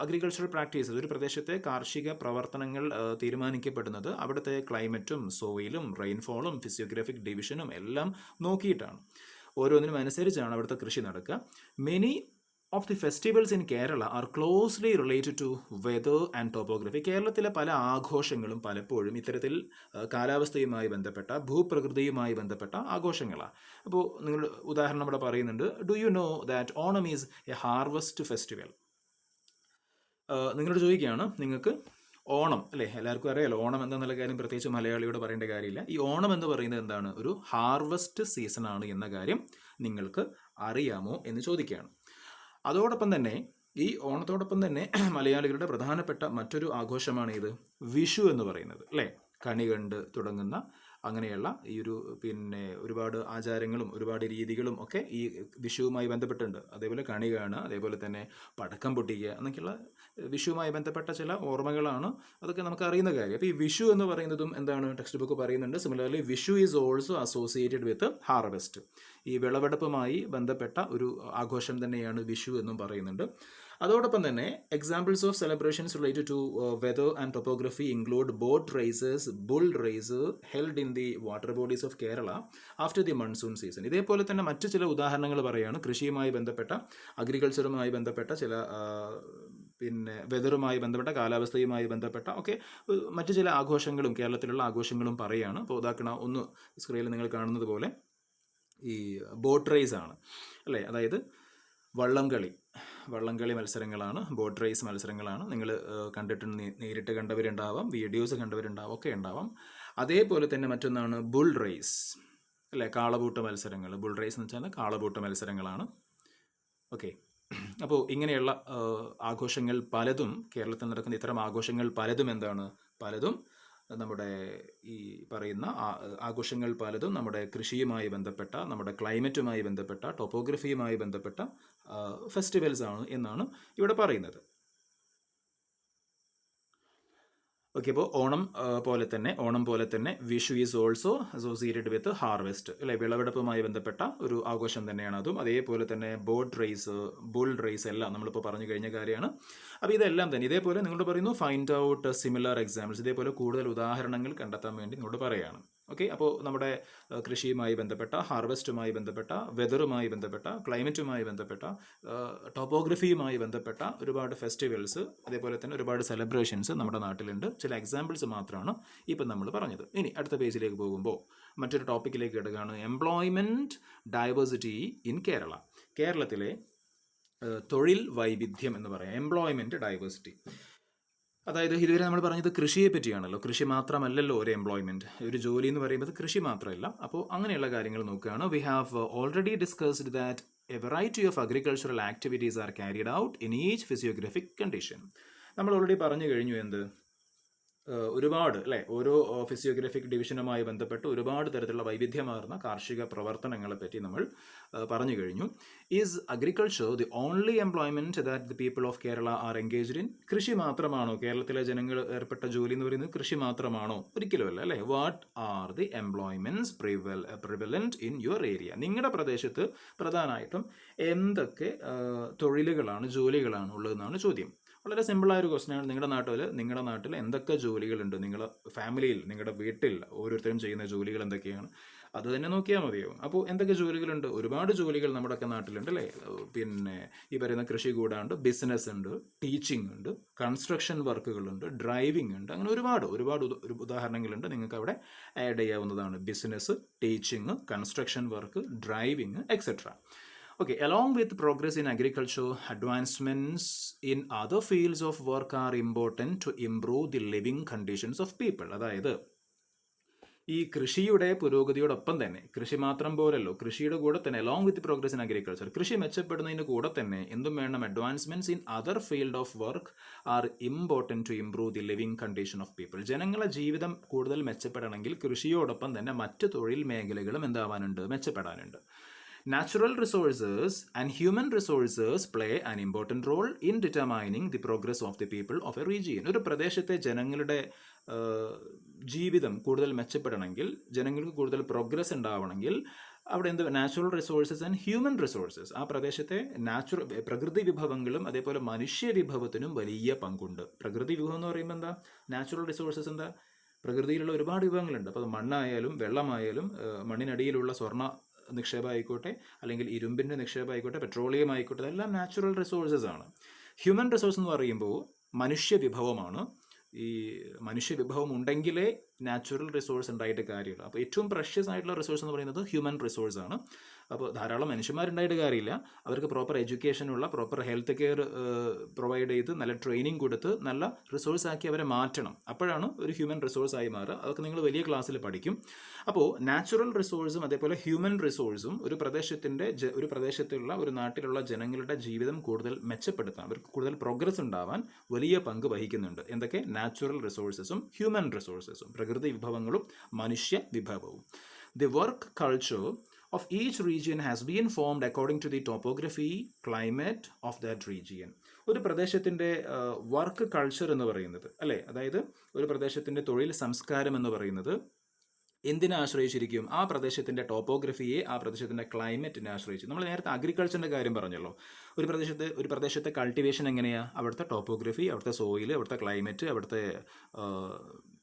അഗ്രികൾച്ചറൽ പ്രാക്ടീസസ്, ഒരു പ്രദേശത്തെ കാർഷിക പ്രവർത്തനങ്ങൾ തീരുമാനിക്കപ്പെടുന്നത് അവിടുത്തെ ക്ലൈമറ്റും സോയിലും റെയിൻഫോളും ഫിസിയോഗ്രഫിക് ഡിവിഷനും എല്ലാം നോക്കിയിട്ടാണ്. ഓരോന്നിനും അനുസരിച്ചാണ് അവിടുത്തെ കൃഷി നടക്കുക. Many of the festivals in Kerala are closely related to weather and topography. കേരളത്തിലെ പല ആഘോഷങ്ങളും പലപ്പോഴും ഇത്തരത്തിൽ കാലാവസ്ഥയുമായി ബന്ധപ്പെട്ട, ഭൂപ്രകൃതിയുമായി ബന്ധപ്പെട്ട ആഘോഷങ്ങളാണ്. അപ്പോൾ നിങ്ങൾ ഉദാഹരണം ഇവിടെ പറയുന്നുണ്ട്, do you know that Onam is A harvest festival. നിങ്ങളോട് ചോദിക്കുകയാണ്, നിങ്ങൾക്ക് ഓണം അല്ലേ, എല്ലാവർക്കും അറിയാലോ ഓണം എന്നുള്ള കാര്യം പ്രത്യേകിച്ച് മലയാളിയോട് പറയേണ്ട കാര്യമില്ല. ഈ ഓണം എന്ന് പറയുന്നത് എന്താണ്? ഒരു ഹാർവസ്റ്റ് സീസൺ ആണ് എന്ന കാര്യം നിങ്ങൾക്ക് അറിയാമോ എന്ന് ചോദിക്കുകയാണ്. അതോടൊപ്പം തന്നെ ഈ ഓണത്തോടൊപ്പം തന്നെ മലയാളികളുടെ പ്രധാനപ്പെട്ട മറ്റൊരു ആഘോഷമാണ് ഇത് വിഷു എന്ന് പറയുന്നത് അല്ലേ. കണി കണ്ട് തുടങ്ങുന്ന അങ്ങനെയുള്ള ഈ ഒരു ഒരുപാട് ആചാരങ്ങളും ഒരുപാട് രീതികളും ഒക്കെ ഈ വിഷുവുമായി ബന്ധപ്പെട്ടുണ്ട്. അതേപോലെ കണി കാണുക, അതേപോലെ തന്നെ പടക്കം പൊട്ടിക്കുക എന്നൊക്കെയുള്ള വിഷുവുമായി ബന്ധപ്പെട്ട ചില ഓർമ്മകളാണ്. അതൊക്കെ നമുക്ക് അറിയുന്ന കാര്യം. അപ്പോൾ ഈ വിഷു എന്ന് പറയുന്നതും എന്താണ്, ടെക്സ്റ്റ് ബുക്ക് പറയുന്നുണ്ട്. Similarly Vishu is also associated with harvest. ഈ വിളവെടുപ്പുമായി ബന്ധപ്പെട്ട ഒരു ആഘോഷം തന്നെയാണ് വിഷു എന്നും പറയുന്നുണ്ട്. അതോടൊപ്പം തന്നെ examples of celebrations related to weather and topography include boat races, bull race held in the water bodies of Kerala after the monsoon season. ഇതേപോലെ തന്നെ മറ്റു ചില ഉദാഹരണങ്ങൾ പറയുകയാണ്. കൃഷിയുമായി ബന്ധപ്പെട്ട, അഗ്രികൾച്ചറുമായി ബന്ധപ്പെട്ട ചില വെതറുമായി ബന്ധപ്പെട്ട, കാലാവസ്ഥയുമായി ബന്ധപ്പെട്ട ഒക്കെ മറ്റു ചില ആഘോഷങ്ങളും കേരളത്തിലുള്ള ആഘോഷങ്ങളും പറയുകയാണ്. അപ്പോൾ ഉദാഹരണം ഒന്ന് സ്ക്രീനിൽ നിങ്ങൾ കാണുന്നത് പോലെ ഈ ബോട്ട് റേസ് ആണ് അല്ലേ, അതായത് വള്ളംകളി മത്സരങ്ങളാണ്, ബോട്ട് റേസ് മത്സരങ്ങളാണ്. നിങ്ങൾ കണ്ടിട്ടുണ്ട്, നേരിട്ട് കണ്ടവരുണ്ടാവാം, വീഡിയോസ് കണ്ടവരുണ്ടാവാം, ഒക്കെ ഉണ്ടാവാം. അതേപോലെ തന്നെ മറ്റൊന്നാണ് ബുൾ റേസ് അല്ലേ, കാളപൂട്ട് മത്സരങ്ങൾ. ബുൾ റേസ് എന്ന് വെച്ചാൽ കാളപൂട്ട് മത്സരങ്ങളാണ്. ഓക്കെ, അപ്പോൾ ഇങ്ങനെയുള്ള ആഘോഷങ്ങൾ പലതും, കേരളത്തിൽ നടക്കുന്ന ഇത്തരം ആഘോഷങ്ങൾ പലതും നമ്മുടെ ഈ പറയുന്ന ആഘോഷങ്ങൾ പലതും നമ്മുടെ കൃഷിയുമായി ബന്ധപ്പെട്ട, നമ്മുടെ ക്ലൈമറ്റുമായി ബന്ധപ്പെട്ട, ടോപ്പോഗ്രഫിയുമായി ബന്ധപ്പെട്ട ഫെസ്റ്റിവൽസ് ആണ് എന്നാണ് ഇവിടെ പറയുന്നത്. ഓക്കെ, അപ്പോൾ ഓണം പോലെ തന്നെ Vishu is also associated with harvest, അല്ലെ, വിളവെടുപ്പുമായി ബന്ധപ്പെട്ട ഒരു ആഘോഷം തന്നെയാണ് അതും. അതേപോലെ തന്നെ ബോട്ട് റേസ്, ബുൾ റേസ് എല്ലാം നമ്മളിപ്പോൾ പറഞ്ഞു കഴിഞ്ഞ കാര്യമാണ്. അപ്പോൾ ഇതെല്ലാം തന്നെ ഇതേപോലെ നിങ്ങളോട് പറയുന്നു ഫൈൻഡ് ഔട്ട് സിമിലർ എക്സാമ്പിൾസ്, ഇതേപോലെ കൂടുതൽ ഉദാഹരണങ്ങൾ കണ്ടെത്താൻ വേണ്ടി നിങ്ങളോട് പറയുകയാണ്. ഓക്കെ, അപ്പോൾ നമ്മുടെ കൃഷിയുമായി ബന്ധപ്പെട്ട, ഹാർവെസ്റ്റുമായി ബന്ധപ്പെട്ട, വെതറുമായി ബന്ധപ്പെട്ട, ക്ലൈമറ്റുമായി ബന്ധപ്പെട്ട, ടോപ്പോഗ്രഫിയുമായി ബന്ധപ്പെട്ട ഒരുപാട് ഫെസ്റ്റിവൽസ്, അതേപോലെ തന്നെ ഒരുപാട് സെലിബ്രേഷൻസ് നമ്മുടെ നാട്ടിലുണ്ട്. ചില എക്സാമ്പിൾസ് മാത്രമാണ് ഇപ്പം നമ്മൾ പറഞ്ഞത്. ഇനി അടുത്ത പേജിലേക്ക് പോകുമ്പോൾ മറ്റൊരു ടോപ്പിക്കിലേക്ക് കിടക്കുകയാണ്, എംപ്ലോയ്മെൻറ്റ് ഡൈവേഴ്സിറ്റി ഇൻ കേരള. കേരളത്തിലെ തൊഴിൽ വൈവിധ്യം എന്ന് പറയാം, എംപ്ലോയ്മെൻറ്റ് ഡൈവേഴ്സിറ്റി. അതായത് ഇതുവരെ നമ്മൾ പറഞ്ഞത് കൃഷിയെ പറ്റിയാണല്ലോ. കൃഷി മാത്രമല്ലല്ലോ ഒരു എംപ്ലോയ്മെൻറ്റ്, ഒരു ജോലി എന്ന് പറയുന്നത് കൃഷി മാത്രമല്ല. അപ്പോൾ അങ്ങനെയുള്ള കാര്യങ്ങൾ നോക്കുകയാണ്. We have already discussed that A variety of agricultural activities are carried out in each physiographic condition. നമ്മൾ ഓൾറെഡി പറഞ്ഞു കഴിഞ്ഞു എന്ത്, ഒരുപാട്, അല്ലേ, ഓരോ ഫിസിയോഗ്രഫിക് ഡിവിഷനുമായി ബന്ധപ്പെട്ട് ഒരുപാട് തരത്തിലുള്ള വൈവിധ്യമാർന്ന കാർഷിക പ്രവർത്തനങ്ങളെ പറ്റി നമ്മൾ പറഞ്ഞു കഴിഞ്ഞു. Is agriculture the only employment that the people of Kerala R engaged in? കൃഷി മാത്രമാണോ കേരളത്തിലെ ജനങ്ങൾ ഏർപ്പെട്ട ജോലി എന്ന് പറയുന്നത്? കൃഷി മാത്രമാണോ? ഒരിക്കലുമല്ല, അല്ലേ. What are the employments prevalent in your area? നിങ്ങളുടെ പ്രദേശത്ത് പ്രധാനമായിട്ടും എന്തൊക്കെ തൊഴിലുകളാണ്, ജോലികളാണ് ഉള്ളതെന്നാണ് ചോദ്യം. വളരെ സിമ്പിളായ ഒരു ക്വസ്റ്റ്യനാണ്. നിങ്ങളുടെ നാട്ടിൽ എന്തൊക്കെ ജോലികളുണ്ട്, നിങ്ങളുടെ ഫാമിലിയിൽ, നിങ്ങളുടെ വീട്ടിൽ ഓരോരുത്തരും ചെയ്യുന്ന ജോലികൾ എന്തൊക്കെയാണ്, അത് തന്നെ നോക്കിയാൽ മതിയാവും. അപ്പോൾ എന്തൊക്കെ ജോലികളുണ്ട്? ഒരുപാട് ജോലികൾ നമ്മുടെയൊക്കെ നാട്ടിലുണ്ട്, അല്ലേ. പിന്നെ ഈ പറയുന്ന കൃഷി കൂടാണ്ട് ബിസിനസ് ഉണ്ട്, ടീച്ചിങ് ഉണ്ട്, കൺസ്ട്രക്ഷൻ വർക്കുകളുണ്ട്, ഡ്രൈവിംഗ് ഉണ്ട്, അങ്ങനെ ഒരുപാട് ഉദാഹരണങ്ങളുണ്ട്. നിങ്ങൾക്ക് അവിടെ ആഡ് ചെയ്യാവുന്നതാണ്. Business, teaching, construction work, driving, etcetera. Okay, along with progress in agriculture, advancements in other fields of work are important to improve the living conditions of people. അതായത് ഈ കൃഷിയുടെ പുരോഗതിയോടൊപ്പം തന്നെ, കൃഷി മാത്രം പോരല്ലോ, കൃഷിയുടെ കൂടെ തന്നെ along with progress in agriculture, കൃഷി മെച്ചപ്പെടുന്നതിന് കൂടെ തന്നെ എന്തും വേണം, advancements in other field of work are important to improve the living condition of people. ജനങ്ങളെ ജീവിതം കൂടുതൽ മെച്ചപ്പെടണമെങ്കിൽ കൃഷിയോടൊപ്പം തന്നെ മറ്റ് തൊഴിൽ മേഖലകളും എന്താവാനുണ്ട്, മെച്ചപ്പെടാനുണ്ട്. Natural resources and human resources play an important role in determining the progress of the people of a region. ഒരു പ്രദേശത്തെ ജനങ്ങളുടെ ജീവിതം കൂടുതൽ മെച്ചപ്പെടണമെങ്കിൽ, ജനങ്ങൾക്ക് കൂടുതൽ പ്രോഗ്രസ് ഉണ്ടാവണമെങ്കിൽ അവിടെ natural resources and human resources, ആ പ്രദേശത്തെ പ്രകൃതി വിഭവങ്ങളും അതേപോലെ മനുഷ്യ വിഭവത്തിനും വലിയ പങ്കുണ്ട്. പ്രകൃതി വിഭവം എന്ന് പറയുമ്പോൾ എന്താ, നാച്ചുറൽ റിസോഴ്സസ് എന്താ, പ്രകൃതിയിലുള്ള ഒരുപാട് വിഭവങ്ങളുണ്ട്. അപ്പോൾ മണ്ണായാലും വെള്ളമായാലും മണ്ണിനടിയിലുള്ള സ്വർണ്ണ നിക്ഷേപമായിക്കോട്ടെ, അല്ലെങ്കിൽ ഇരുമ്പിൻ്റെ നിക്ഷേപമായിക്കോട്ടെ, പെട്രോളിയം ആയിക്കോട്ടെ, ഇതെല്ലാം നാച്ചുറൽ റിസോഴ്സസ് ആണ്. ഹ്യൂമൻ റിസോഴ്സ് എന്ന് പറയുമ്പോൾ മനുഷ്യ വിഭവമാണ്. ഈ മനുഷ്യ വിഭവം ഉണ്ടെങ്കിലേ നാച്ചുറൽ റിസോഴ്സ് ഉണ്ടായിട്ട് കാര്യമുള്ളൂ. അപ്പോൾ ഏറ്റവും പ്രഷ്യസ് ആയിട്ടുള്ള റിസോഴ്സ് എന്ന് പറയുന്നത് ഹ്യൂമൻ റിസോഴ്സ് ആണ്. അപ്പോൾ ധാരാളം മനുഷ്യന്മാരുണ്ടായിട്ട് കാര്യമില്ല, അവർക്ക് പ്രോപ്പർ എഡ്യൂക്കേഷനുള്ള, പ്രോപ്പർ ഹെൽത്ത് കെയർ പ്രൊവൈഡ് ചെയ്ത് നല്ല ട്രെയിനിങ് കൊടുത്ത് നല്ല റിസോഴ്സ് ആക്കി അവരെ മാറ്റണം. അപ്പോഴാണ് ഒരു ഹ്യൂമൻ റിസോഴ്സ് ആയി മാറുക. അതൊക്കെ നിങ്ങൾ വലിയ ക്ലാസ്സിൽ പഠിക്കും. അപ്പോൾ നാച്ചുറൽ റിസോഴ്സും അതേപോലെ ഹ്യൂമൻ റിസോഴ്സും ഒരു പ്രദേശത്തുള്ള ഒരു നാട്ടിലുള്ള ജനങ്ങളുടെ ജീവിതം കൂടുതൽ മെച്ചപ്പെടുത്താൻ, അവർക്ക് കൂടുതൽ പ്രോഗ്രസ് ഉണ്ടാവാൻ വലിയ പങ്ക് വഹിക്കുന്നുണ്ട്. എന്തൊക്കെ? നാച്ചുറൽ റിസോഴ്സസും ഹ്യൂമൻ റിസോഴ്സസും, പ്രകൃതി വിഭവങ്ങളും മനുഷ്യ വിഭവവും. The work culture of each region has been formed according to the topography, climate of that region. ഒരു പ്രദേശത്തിൻ്റെ വർക്ക് കൾച്ചർ എന്ന് പറയുന്നത്, അല്ലേ, അതായത് ഒരു പ്രദേശത്തിൻ്റെ തൊഴിൽ സംസ്കാരം എന്ന് പറയുന്നത് എന്തിനെ ആശ്രയിച്ചിരിക്കും? ആ പ്രദേശത്തിൻ്റെ ടോപ്പോഗ്രഫിയെ, ആ പ്രദേശത്തിൻ്റെ ക്ലൈമറ്റിനെ ആശ്രയിച്ച്. നമ്മൾ നേരത്തെ അഗ്രികൾച്ചറിൻ്റെ കാര്യം പറഞ്ഞല്ലോ. ഒരു പ്രദേശത്തെ കൾട്ടിവേഷൻ എങ്ങനെയാണ്? അവിടുത്തെ ടോപ്പോഗ്രഫി, അവിടുത്തെ സോയിൽ, അവിടുത്തെ ക്ലൈമറ്റ്, അവിടുത്തെ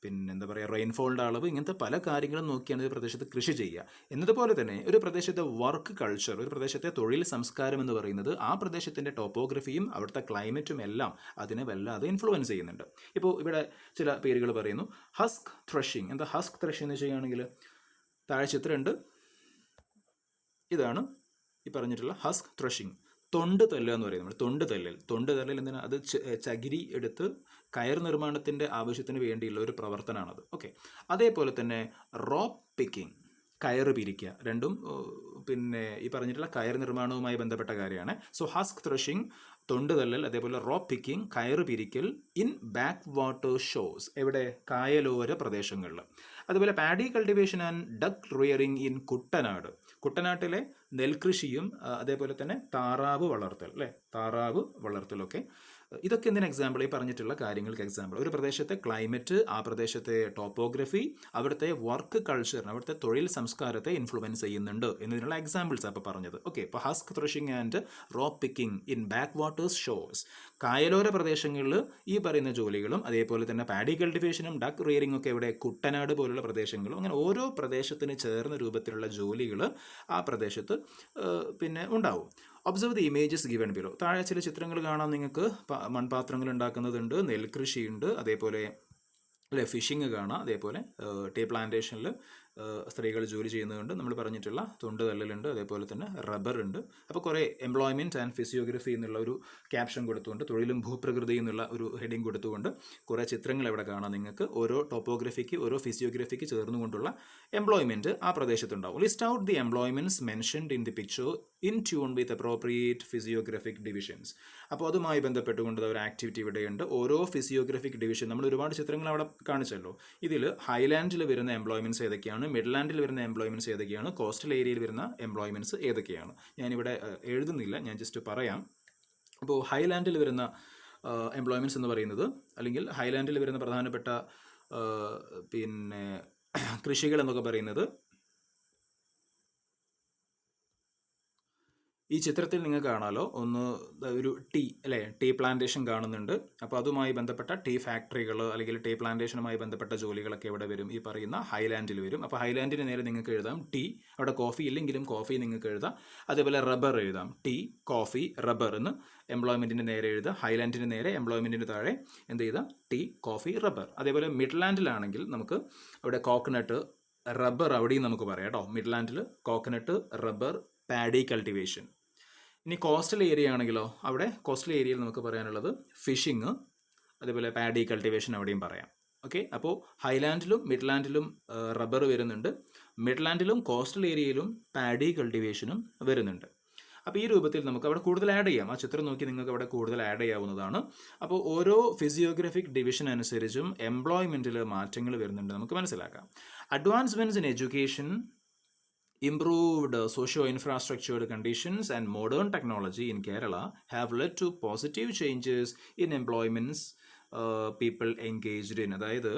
പിന്നെന്താ പറയുക, റെയിൻഫോളിൻ്റെ അളവ്, ഇങ്ങനത്തെ പല കാര്യങ്ങളും നോക്കിയാണ് ഒരു പ്രദേശത്ത് കൃഷി ചെയ്യുക. എന്നതുപോലെ തന്നെ ഒരു പ്രദേശത്തെ വർക്ക് കൾച്ചർ, ഒരു പ്രദേശത്തെ തൊഴിൽ സംസ്കാരം എന്ന് പറയുന്നത് ആ പ്രദേശത്തിൻ്റെ ടോപ്പോഗ്രഫിയും അവിടുത്തെ ക്ലൈമറ്റും എല്ലാം അതിനെ വല്ലാതെ ഇൻഫ്ലുവൻസ് ചെയ്യുന്നുണ്ട്. ഇപ്പോൾ ഇവിടെ ചില പേരുകൾ പറയുന്നു. Husk threshing. എന്താ ഹസ്ക് ത്രഷിങ് എന്ന് ചെയ്യുകയാണെങ്കിൽ താഴെ ചിത്രമുണ്ട്. ഇതാണ് ഈ പറഞ്ഞിട്ടുള്ള ഹസ്ക് ത്രഷിങ്. തൊണ്ട് തല്ലുക എന്ന് പറയുന്നത്. തൊണ്ട് തല്ലൽ എന്തിനാണ്? അത് ചകിരി എടുത്ത് കയർ നിർമ്മാണത്തിൻ്റെ ആവശ്യത്തിന് വേണ്ടിയുള്ള ഒരു പ്രവർത്തനമാണത്. ഓക്കെ. അതേപോലെ തന്നെ റോപ്പ് പിക്കിംഗ്, കയറ് പിരിക്കുക, രണ്ടും പിന്നെ ഈ പറഞ്ഞിട്ടുള്ള കയർ നിർമ്മാണവുമായി ബന്ധപ്പെട്ട കാര്യമാണ്. സോ ഹസ്ക് ത്രഷിംഗ്, തൊണ്ട് തള്ളൽ, അതേപോലെ റോപ്പ് പിക്കിംഗ്, കയറ് പിരിക്കൽ ഇൻ ബാക്ക് വാട്ടർ ഷോസ്, എവിടെ, കായലോര പ്രദേശങ്ങളിൽ. അതുപോലെ paddy cultivation and duck rearing in Kuttanad, കുട്ടനാട്ടിലെ നെൽകൃഷിയും അതേപോലെ തന്നെ താറാവ് വളർത്തൽ, അല്ലേ, താറാവ് വളർത്തലൊക്കെ. ഇതൊക്കെ എന്തിന് എക്സാമ്പിൾ, ഈ പറഞ്ഞിട്ടുള്ള കാര്യങ്ങൾക്ക് എക്സാമ്പിൾ. ഒരു പ്രദേശത്തെ ക്ലൈമറ്റ്, ആ പ്രദേശത്തെ ടോപ്പോഗ്രഫി, അവിടുത്തെ വർക്ക് കൾച്ചറിന്, അവിടുത്തെ തൊഴിൽ സംസ്കാരത്തെ ഇൻഫ്ലുവൻസ് ചെയ്യുന്നുണ്ട് എന്നതിനുള്ള എക്സാമ്പിൾസ് അപ്പോൾ പറഞ്ഞത്. ഓക്കെ, ഇപ്പോൾ husk threshing and rope picking in back waters shows, കായലോര പ്രദേശങ്ങളിൽ ഈ പറയുന്ന ജോലികളും, അതേപോലെ തന്നെ പാഡി കൾട്ടിവേഷനും ഡക്ക് റിയറിംഗ് ഒക്കെ ഇവിടെ കുട്ടനാട് പോലുള്ള പ്രദേശങ്ങളും, അങ്ങനെ ഓരോ പ്രദേശത്തിന് ചേർന്ന രൂപത്തിലുള്ള ജോലികൾ ആ പ്രദേശത്ത് പിന്നെ ഉണ്ടാവും. Observe the images given below, താഴെ ചില ചിത്രങ്ങൾ കാണാം നിങ്ങൾക്ക്. മൺപാത്രങ്ങൾ ഉണ്ടാക്കുന്നതുണ്ട്, നെൽകൃഷിയുണ്ട്, അതേപോലെ അല്ലെ ഫിഷിങ് കാണാം, അതേപോലെ ടീ പ്ലാന്റേഷനിൽ സ്ത്രീകൾ ജോലി ചെയ്യുന്നതുണ്ട്, നമ്മൾ പറഞ്ഞിട്ടുള്ള തൊണ്ട് തള്ളലുണ്ട്, അതേപോലെ തന്നെ റബ്ബർ ഉണ്ട്. അപ്പോൾ കുറേ എംപ്ലോയ്മെൻറ്റ് ആൻഡ് ഫിസിയോഗ്രഫി എന്നുള്ള ഒരു ക്യാപ്ഷൻ കൊടുത്തുകൊണ്ട്, തൊഴിലും ഭൂപ്രകൃതി എന്നുള്ള ഒരു ഹെഡിങ് കൊടുത്തുകൊണ്ട് കുറേ ചിത്രങ്ങൾ ഇവിടെ കാണാം നിങ്ങൾക്ക്. ഓരോ ടോപ്പോഗ്രഫിക്ക്, ഓരോ ഫിസിയോഗ്രഫിക്ക് ചേർന്നുകൊണ്ടുള്ള എംപ്ലോയ്മെൻറ്റ് ആ പ്രദേശത്തുണ്ടാവും. List out the employments mentioned in the picture in tune with appropriate physiographic divisions. അപ്പോൾ അതുമായി ബന്ധപ്പെട്ടുകൊണ്ട് ഒരു ആക്ടിവിറ്റി ഇവിടെയുണ്ട്. ഓരോ ഫിസിയോഗ്രഫിക് ഡിവിഷൻ, നമ്മൾ ഒരുപാട് ചിത്രങ്ങൾ അവിടെ കാണിച്ചല്ലോ. ഇതിൽ ഹൈലാൻഡിൽ വരുന്ന എംപ്ലോയ്മെൻറ്റ്സ് ഏതൊക്കെയാണ്, മിഡ്ലാൻഡിൽ വരുന്ന എംപ്ലോയ്മെൻറ്റ്സ് ഏതൊക്കെയാണ്, കോസ്റ്റൽ ഏരിയയിൽ വരുന്ന എംപ്ലോയ്മെൻറ്റ്സ് ഏതൊക്കെയാണ്, ഞാനിവിടെ എഴുതുന്നില്ല, ഞാൻ ജസ്റ്റ് പറയാം. അപ്പോൾ ഹൈലാൻഡിൽ വരുന്ന എംപ്ലോയ്മെൻറ്റ്സ് എന്ന് പറയുന്നത്, അല്ലെങ്കിൽ ഹൈലാൻഡിൽ വരുന്ന പ്രധാനപ്പെട്ട പിന്നെ കൃഷികൾ എന്നൊക്കെ പറയുന്നത്, ഈ ചിത്രത്തിൽ നിങ്ങൾക്ക് കാണാമല്ലോ, ഒന്ന് ഒരു ടീ, അല്ലേ, ടീ പ്ലാന്റേഷൻ കാണുന്നുണ്ട്. അപ്പോൾ അതുമായി ബന്ധപ്പെട്ട ടീ ഫാക്ടറികൾ അല്ലെങ്കിൽ ടീ പ്ലാന്റേഷനുമായി ബന്ധപ്പെട്ട ജോലികളൊക്കെ എവിടെ വരും, ഈ പറയുന്ന ഹൈലാൻഡിൽ വരും. അപ്പോൾ ഹൈലാൻഡിന് നേരെ നിങ്ങൾക്ക് എഴുതാം ടീ, അവിടെ കോഫി ഇല്ലെങ്കിലും കോഫി നിങ്ങൾക്ക് എഴുതാം. അതേപോലെ റബ്ബർ എഴുതാം, ടീ, കോഫി, റബ്ബർ എന്ന് എംപ്ലോയ്മെൻറ്റിന് നേരെ എഴുതുക. ഹൈലാൻഡിന് നേരെ എംപ്ലോയ്മെൻറ്റിന് താഴെ എന്ത് ചെയ്താൽ ടീ, കോഫി, റബ്ബർ. അതേപോലെ മിഡ്ലാൻഡിലാണെങ്കിൽ നമുക്ക് അവിടെ കോക്കനട്ട്, റബ്ബർ അവിടെയും നമുക്ക് പറയാം കേട്ടോ. മിഡ്ലാൻഡിൽ കോക്കനട്ട്, റബ്ബർ, പാഡി കൾട്ടിവേഷൻ. ഇനി കോസ്റ്റൽ ഏരിയ ആണെങ്കിലോ, അവിടെ കോസ്റ്റൽ ഏരിയയിൽ നമുക്ക് പറയാനുള്ളത് ഫിഷിങ്, അതേപോലെ പാഡി കൾട്ടിവേഷൻ അവിടെയും പറയാം. ഓക്കെ, അപ്പോൾ ഹൈലാൻഡിലും മിഡ്ലാൻഡിലും റബ്ബർ വരുന്നുണ്ട്, മിഡ്ലാൻഡിലും കോസ്റ്റൽ ഏരിയയിലും പാഡി കൾട്ടിവേഷനും വരുന്നുണ്ട്. അപ്പോൾ ഈ രൂപത്തിൽ നമുക്ക് അവിടെ കൂടുതൽ ആഡ് ചെയ്യാം. ആ ചിത്രം നോക്കി നിങ്ങൾക്ക് അവിടെ കൂടുതൽ ആഡ് ചെയ്യാവുന്നതാണ്. അപ്പോൾ ഓരോ ഫിസിയോഗ്രഫിക് ഡിവിഷൻ അനുസരിച്ചും എംപ്ലോയ്മെൻറ്റിൽ മാറ്റങ്ങൾ വരുന്നുണ്ട് നമുക്ക് മനസ്സിലാക്കാം. Advancements in education, improved socio-infrastructure conditions and modern technology in Kerala have led to positive changes in employments people engaged in. അതായത്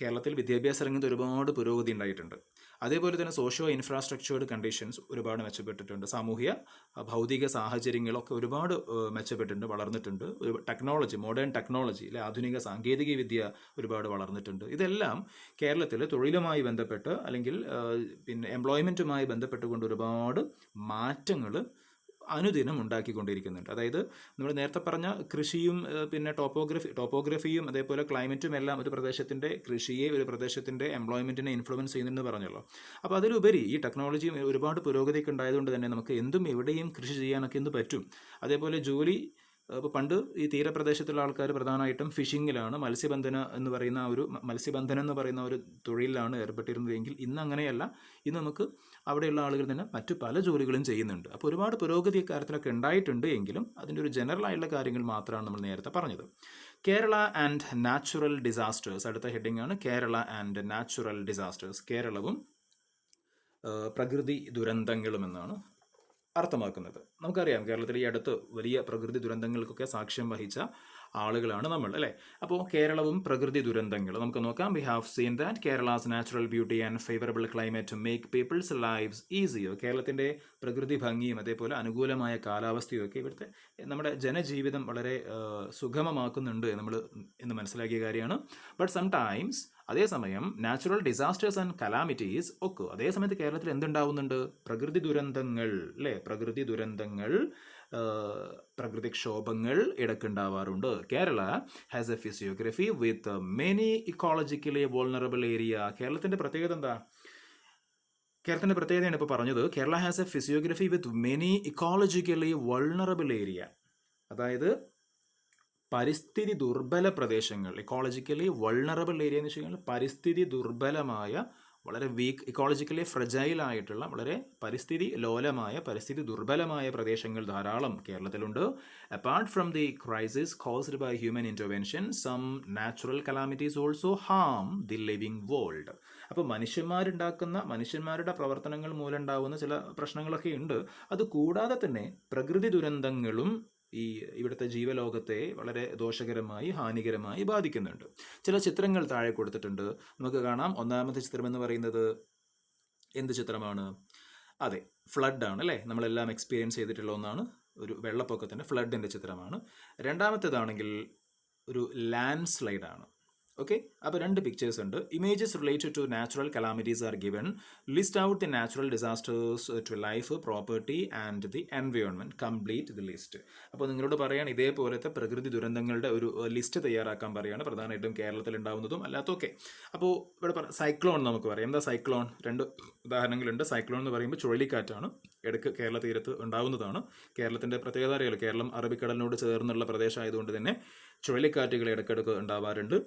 കേരളത്തിൽ വിദ്യാഭ്യാസ രംഗത്ത് ഒരുപാട് പുരോഗതി ഉണ്ടായിട്ടുണ്ട്. അതേപോലെ തന്നെ സോഷ്യോ ഇൻഫ്രാസ്ട്രക്ചേർഡ് കണ്ടീഷൻസ് ഒരുപാട് മെച്ചപ്പെട്ടിട്ടുണ്ട്. സാമൂഹിക ഭൗതിക സാഹചര്യങ്ങളൊക്കെ ഒരുപാട് മെച്ചപ്പെട്ടിട്ടുണ്ട്, വളർന്നിട്ടുണ്ട്. ടെക്നോളജി, മോഡേൺ ടെക്നോളജി, അല്ലെ, ആധുനിക സാങ്കേതിക വിദ്യ ഒരുപാട് വളർന്നിട്ടുണ്ട്. ഇതെല്ലാം കേരളത്തിൽ തൊഴിലുമായി ബന്ധപ്പെട്ട് അല്ലെങ്കിൽ പിന്നെ എംപ്ലോയ്മെൻറ്റുമായി ബന്ധപ്പെട്ടുകൊണ്ട് ഒരുപാട് മാറ്റങ്ങൾ അനുദിനം ഉണ്ടാക്കിക്കൊണ്ടിരിക്കുന്നുണ്ട്. അതായത് നമ്മൾ നേരത്തെ പറഞ്ഞ കൃഷിയും പിന്നെ ടോപ്പോഗ്രഫിയും അതേപോലെ ക്ലൈമറ്റും എല്ലാം ഒരു പ്രദേശത്തിൻ്റെ കൃഷിയെ, ഒരു പ്രദേശത്തിൻ്റെ എംപ്ലോയ്മെൻറ്റിനെ ഇൻഫ്ലുവൻസ് ചെയ്യുന്നുണ്ടെന്ന് പറഞ്ഞല്ലോ. അപ്പോൾ അതിലുപരി ഈ ടെക്നോളജിയും ഒരുപാട് പുരോഗതിയൊക്കെ ഉണ്ടായതുകൊണ്ട് തന്നെ നമുക്ക് എന്തും എവിടെയും കൃഷി ചെയ്യാനൊക്കെ എന്ത് പറ്റും. അതേപോലെ ജോലി, ഇപ്പോൾ പണ്ട് ഈ തീരപ്രദേശത്തുള്ള ആൾക്കാർ പ്രധാനമായിട്ടും ഫിഷിങ്ങിലാണ്, മത്സ്യബന്ധനം എന്ന് പറയുന്ന ഒരു തൊഴിലിലാണ് ഏർപ്പെട്ടിരുന്നതെങ്കിൽ ഇന്ന് അങ്ങനെയല്ല. ഇന്ന് നമുക്ക് അവിടെയുള്ള ആളുകൾ തന്നെ മറ്റു പല ജോലികളും ചെയ്യുന്നുണ്ട്. അപ്പോൾ ഒരുപാട് പുരോഗതി കാര്യത്തിലൊക്കെ ഉണ്ടായിട്ടുണ്ട്. എങ്കിലും അതിൻ്റെ ഒരു ജനറൽ ആയിട്ടുള്ള കാര്യങ്ങൾ മാത്രമാണ് നമ്മൾ നേരത്തെ പറഞ്ഞത്. കേരള ആൻഡ് നാച്ചുറൽ ഡിസാസ്റ്റേഴ്സ്, അടുത്ത ഹെഡിങ് ആണ് കേരള ആൻഡ് നാച്ചുറൽ ഡിസാസ്റ്റേഴ്സ്. കേരളവും പ്രകൃതി ദുരന്തങ്ങളും എന്നാണ് അർത്ഥമാക്കുന്നത്. നമുക്കറിയാം കേരളത്തിൽ ഈ അടുത്ത് വലിയ പ്രകൃതി ദുരന്തങ്ങൾക്കൊക്കെ സാക്ഷ്യം വഹിച്ച ആളുകളാണ് നമ്മൾ, അല്ലേ. അപ്പോൾ കേരളവും പ്രകൃതി ദുരന്തങ്ങൾ നമുക്ക് നോക്കാം. We have seen that Kerala's natural beauty and favourable climate make people's lives easier. കേരളത്തിൻ്റെ പ്രകൃതി ഭംഗിയും അതേപോലെ അനുകൂലമായ കാലാവസ്ഥയും ഒക്കെ ഇവിടുത്തെ നമ്മുടെ ജനജീവിതം വളരെ സുഗമമാക്കുന്നുണ്ട് എന്ന് മനസ്സിലാക്കിയ കാര്യമാണ്. ബട്ട് സംടൈംസ്, അതേസമയം നാച്ചുറൽ ഡിസാസ്റ്റേഴ്സ് ആൻഡ് കലാമിറ്റീസ് ഒക്കെ, അതേസമയത്ത് കേരളത്തിൽ എന്തുണ്ടാവുന്നുണ്ട്, പ്രകൃതി ദുരന്തങ്ങൾ, അല്ലേ, പ്രകൃതി ദുരന്തങ്ങൾ, പ്രകൃതിക്ഷോഭങ്ങൾ ഇടയ്ക്കുണ്ടാവാറുണ്ട്. Kerala has a physiography with many ecologically vulnerable area. കേരളത്തിൻ്റെ പ്രത്യേകത എന്താ? കേരളത്തിൻ്റെ പ്രത്യേകതയാണ് ഇപ്പോൾ പറഞ്ഞത്. Kerala has a physiography with many ecologically vulnerable area. അതായത് പരിസ്ഥിതി ദുർബല പ്രദേശങ്ങൾ, ഇക്കോളജിക്കലി വൾണറബിൾ ഏരിയ എന്ന് വെച്ച് കഴിഞ്ഞാൽ പരിസ്ഥിതി ദുർബലമായ വളരെ വീക്ക്, ഇക്കോളജിക്കലി ഫ്രജൈൽ ആയിട്ടുള്ള, വളരെ പരിസ്ഥിതി ലോലമായ, പരിസ്ഥിതി ദുർബലമായ പ്രദേശങ്ങൾ ധാരാളം കേരളത്തിലുണ്ട്. Apart from the crisis caused by human intervention, some natural calamities also harm the living world. അപ്പോൾ മനുഷ്യന്മാരുടെ പ്രവർത്തനങ്ങൾ മൂലം ഉണ്ടാകുന്ന ചില പ്രശ്നങ്ങളൊക്കെ ഉണ്ട്. അത് കൂടാതെ തന്നെ പ്രകൃതി ദുരന്തങ്ങളും ഈ ഇവിടുത്തെ ജീവലോകത്തെ വളരെ ദോഷകരമായി, ഹാനികരമായി ബാധിക്കുന്നുണ്ട്. ചില ചിത്രങ്ങൾ താഴെ കൊടുത്തിട്ടുണ്ട്, നമുക്ക് കാണാം. ഒന്നാമത്തെ ചിത്രം എന്ന് പറയുന്നത് എന്ത് ചിത്രമാണ്? അതെ, ഫ്ലഡാണ് അല്ലേ, നമ്മളെല്ലാം എക്സ്പീരിയൻസ് ചെയ്തിട്ടുള്ള ഒന്നാണ്. ഒരു വെള്ളപ്പൊക്കത്തിൻ്റെ ഫ്ലഡിൻ്റെ ചിത്രമാണ്. രണ്ടാമത്തേതാണെങ്കിൽ ഒരു ലാൻഡ് സ്ലൈഡാണ്. ഓക്കെ, അപ്പോൾ രണ്ട് പിക്ചേഴ്സ് ഉണ്ട്. Images related to natural calamities are given. List out the natural disasters to life, property and the environment. Complete the list. അപ്പോൾ നിങ്ങളോട് പറയാൻ ഇതേപോലത്തെ പ്രകൃതി ദുരന്തങ്ങളുടെ ഒരു ലിസ്റ്റ് തയ്യാറാക്കാൻ പറയുകയാണ്, പ്രധാനമായിട്ടും കേരളത്തിൽ ഉണ്ടാകുന്നതും അല്ലാത്തതൊക്കെ. അപ്പോൾ ഇവിടെ സൈക്ലോൺ നമുക്ക് പറയാം. എന്താ സൈക്ലോൺ? രണ്ട് ഉദാഹരണങ്ങളുണ്ട്. സൈക്ലോൺ എന്ന് പറയുമ്പോൾ ചുഴലിക്കാറ്റാണ്, ഇടയ്ക്ക് കേരള തീരത്ത് ഉണ്ടാകുന്നതാണ്. കേരളത്തിൻ്റെ പ്രത്യേകത അറിയാലോ, കേരളം അറബിക്കടലിനോട് ചേർന്നുള്ള പ്രദേശമായതുകൊണ്ട് തന്നെ ചുഴലിക്കാറ്റുകൾ ഇടയ്ക്കിടയ്ക്ക് ഉണ്ടാവാറുണ്ട്.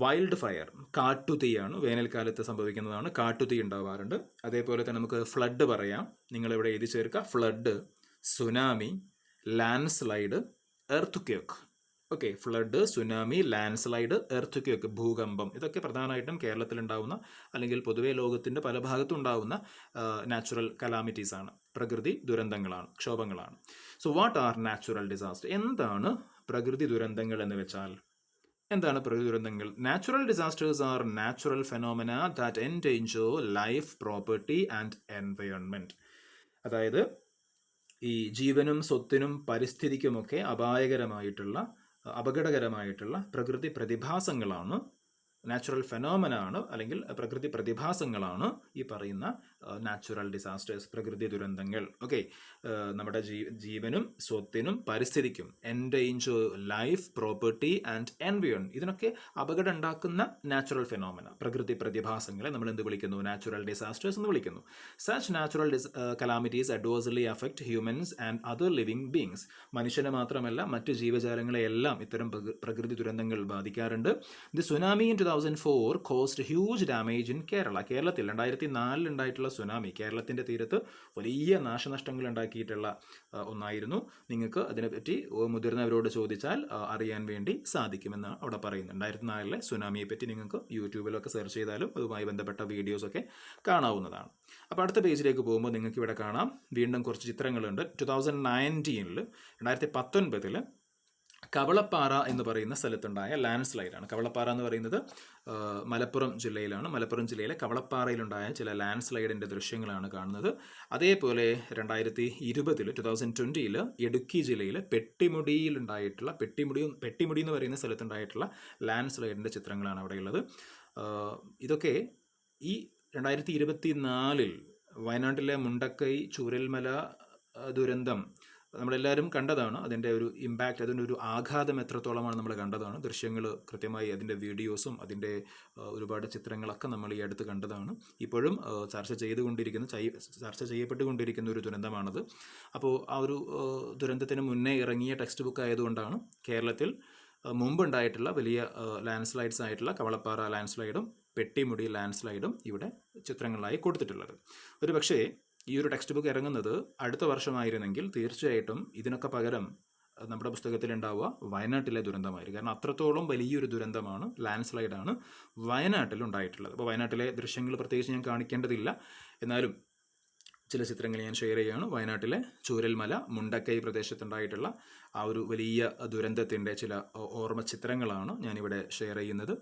വൈൽഡ് ഫയർ, കാട്ടുതീയാണ്, വേനൽക്കാലത്ത് സംഭവിക്കുന്നതാണ്. കാട്ടുതീ ഉണ്ടാവാറുണ്ട്. അതേപോലെ തന്നെ നമുക്ക് ഫ്ലഡ് പറയാം. നിങ്ങളിവിടെ എഴുതി ചേർക്കുക: flood, tsunami, land slide, earth quake. Okay, flood, tsunami, land slide, earth quake, ഭൂകമ്പം. ഇതൊക്കെ പ്രധാനമായിട്ടും കേരളത്തിലുണ്ടാവുന്ന, അല്ലെങ്കിൽ പൊതുവേ ലോകത്തിൻ്റെ പല ഭാഗത്തും ഉണ്ടാവുന്ന നാച്ചുറൽ കലാമിറ്റീസ് ആണ്, പ്രകൃതി ദുരന്തങ്ങളാണ്, ക്ഷോഭങ്ങളാണ്. So what are natural disaster? എന്താണ് പ്രകൃതി ദുരന്തങ്ങൾ എന്ന് വെച്ചാൽ? എന്താണ് പ്രകൃതി ദുരന്തങ്ങൾ? Natural disasters are natural phenomena that endanger life, property and environment. അതായത് ഈ ജീവനും സ്വത്തിനും പരിസ്ഥിതിക്കുമൊക്കെ അപകടകരമായിട്ടുള്ള പ്രകൃതി പ്രതിഭാസങ്ങളാണ്, നാച്ചുറൽ ഫെനോമിന ആണ്, അല്ലെങ്കിൽ പ്രകൃതി പ്രതിഭാസങ്ങളാണ് ഈ പറയുന്ന നാച്ചുറൽ ഡിസാസ്റ്റേഴ്സ്, പ്രകൃതി ദുരന്തങ്ങൾ. ഓക്കെ, നമ്മുടെ ജീവനും സ്വത്തിനും പരിസ്ഥിതിക്കും, endanger life, property and environment, ഇതിനൊക്കെ അപകടം ഉണ്ടാക്കുന്ന നാച്ചുറൽ ഫെനോമിന, പ്രകൃതി പ്രതിഭാസങ്ങളെ നമ്മൾ എന്ത് വിളിക്കുന്നു? നാച്ചുറൽ ഡിസാസ്റ്റേഴ്സ് എന്ന് വിളിക്കുന്നു. Such natural calamities adversely affect humans and other living beings. മനുഷ്യനെ മാത്രമല്ല മറ്റ് ജീവജാലങ്ങളെയെല്ലാം ഇത്തരം പ്രകൃതി ദുരന്തങ്ങൾ ബാധിക്കാറുണ്ട്. The tsunami in 2004 cost huge damage in Kerala. കേരളത്തിൽ 2004 ഉണ്ടായിട്ടുള്ള സുനാമി കേരളത്തിൻ്റെ തീരത്ത് വലിയ നാശനഷ്ടങ്ങൾ ഉണ്ടാക്കിയിട്ടുള്ള ഒന്നായിരുന്നു. നിങ്ങൾക്ക് അതിനെപ്പറ്റി മുതിർന്നവരോട് ചോദിച്ചാൽ അറിയാൻ വേണ്ടി സാധിക്കുമെന്ന് അവിടെ പറയുന്നു. 2004 സുനാമിയെ പറ്റി നിങ്ങൾക്ക് യൂട്യൂബിലൊക്കെ സെർച്ച് ചെയ്താലും അതുമായി ബന്ധപ്പെട്ട വീഡിയോസൊക്കെ കാണാവുന്നതാണ്. അപ്പോൾ അടുത്ത പേജിലേക്ക് പോകുമ്പോൾ നിങ്ങൾക്ക് ഇവിടെ കാണാം വീണ്ടും കുറച്ച് ചിത്രങ്ങളുണ്ട്. 2019 കവളപ്പാറ എന്ന് പറയുന്ന സ്ഥലത്തുണ്ടായ ലാൻഡ് സ്ലൈഡാണ്. കവളപ്പാറ എന്ന് പറയുന്നത് മലപ്പുറം ജില്ലയിലാണ്. മലപ്പുറം ജില്ലയിലെ കവളപ്പാറയിലുണ്ടായ ചില ലാൻഡ് സ്ലൈഡിൻ്റെ ദൃശ്യങ്ങളാണ് കാണുന്നത്. അതേപോലെ 2020 ഇടുക്കി ജില്ലയിൽ പെട്ടിമുടിയിലുണ്ടായിട്ടുള്ള പെട്ടിമുടി എന്ന് പറയുന്ന സ്ഥലത്തുണ്ടായിട്ടുള്ള ലാൻഡ് സ്ലൈഡിൻ്റെ ചിത്രങ്ങളാണ് അവിടെയുള്ളത്. ഇതൊക്കെ ഈ 2024 വയനാട്ടിലെ മുണ്ടക്കൈ ചൂരൽമല ദുരന്തം നമ്മളെല്ലാവരും കണ്ടതാണ്. അതിൻ്റെ ഒരു ഇമ്പാക്റ്റ്, അതിൻ്റെ ഒരു ആഘാതം എത്രത്തോളമാണ് നമ്മൾ കണ്ടതാണ്. ദൃശ്യങ്ങൾ കൃത്യമായി, അതിൻ്റെ വീഡിയോസും അതിൻ്റെ ഒരുപാട് ചിത്രങ്ങളൊക്കെ നമ്മൾ ഈ അടുത്ത് കണ്ടതാണ്. ഇപ്പോഴും ചർച്ച ചെയ്യപ്പെട്ടുകൊണ്ടിരിക്കുന്ന ഒരു ദുരന്തമാണത്. അപ്പോൾ ആ ഒരു ദുരന്തത്തിന് മുന്നേ ഇറങ്ങിയ ടെക്സ്റ്റ് ബുക്ക് ആയതുകൊണ്ടാണ് കേരളത്തിൽ മുമ്പുണ്ടായിട്ടുള്ള വലിയ ലാൻഡ് സ്ലൈഡ്സ് ആയിട്ടുള്ള കവളപ്പാറ ലാൻഡ് സ്ലൈഡും പെട്ടിമുടി ലാൻഡ് സ്ലൈഡും ഇവിടെ ചിത്രങ്ങളായി കൊടുത്തിട്ടുള്ളത്. ഒരു പക്ഷേ ഈ ഒരു ടെക്സ്റ്റ് ബുക്ക് ഇറങ്ങുന്നത് അടുത്ത വർഷമായിരുന്നെങ്കിൽ തീർച്ചയായിട്ടും ഇതിനൊക്കെ പകരം നമ്മുടെ പുസ്തകത്തിൽ ഉണ്ടാവുക വയനാട്ടിലെ ദുരന്തമായിരിക്കും. കാരണം അത്രത്തോളം വലിയൊരു ദുരന്തമാണ്, ലാൻഡ് സ്ലൈഡാണ് വയനാട്ടിൽ ഉണ്ടായിട്ടുള്ളത്. അപ്പോൾ വയനാട്ടിലെ ദൃശ്യങ്ങൾ പ്രത്യേകിച്ച് ഞാൻ കാണിക്കേണ്ടതില്ല, എന്നാലും ചില ചിത്രങ്ങൾ ഞാൻ ഷെയർ ചെയ്യുകയാണ്. വയനാട്ടിലെ ചൂരൽമല മുണ്ടക്കൈ പ്രദേശത്തുണ്ടായിട്ടുള്ള ആ ഒരു വലിയ ദുരന്തത്തിൻ്റെ ചില ഓർമ്മ ചിത്രങ്ങളാണ് ഞാനിവിടെ ഷെയർ ചെയ്യുന്നത്.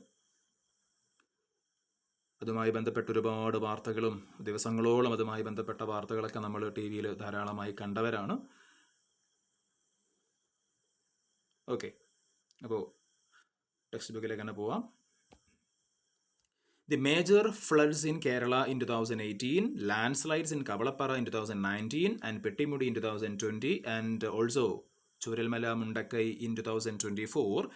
അതുമായി ബന്ധപ്പെട്ട ഒരുപാട് വാർത്തകളും ദിവസങ്ങളോളം അതുമായി ബന്ധപ്പെട്ട വാർത്തകളൊക്കെ നമ്മൾ TV-യിൽ ധാരാളമായി കണ്ടവരാണ്. ഓക്കെ, അപ്പോൾ ടെക്സ്റ്റ് ബുക്കിലേക്ക് തന്നെ പോവാം. The major floods in Kerala in 2018, landslides in Kavalappara in 2019 and Pettimudi in 2020 and also Churalmala Mundakai in 2024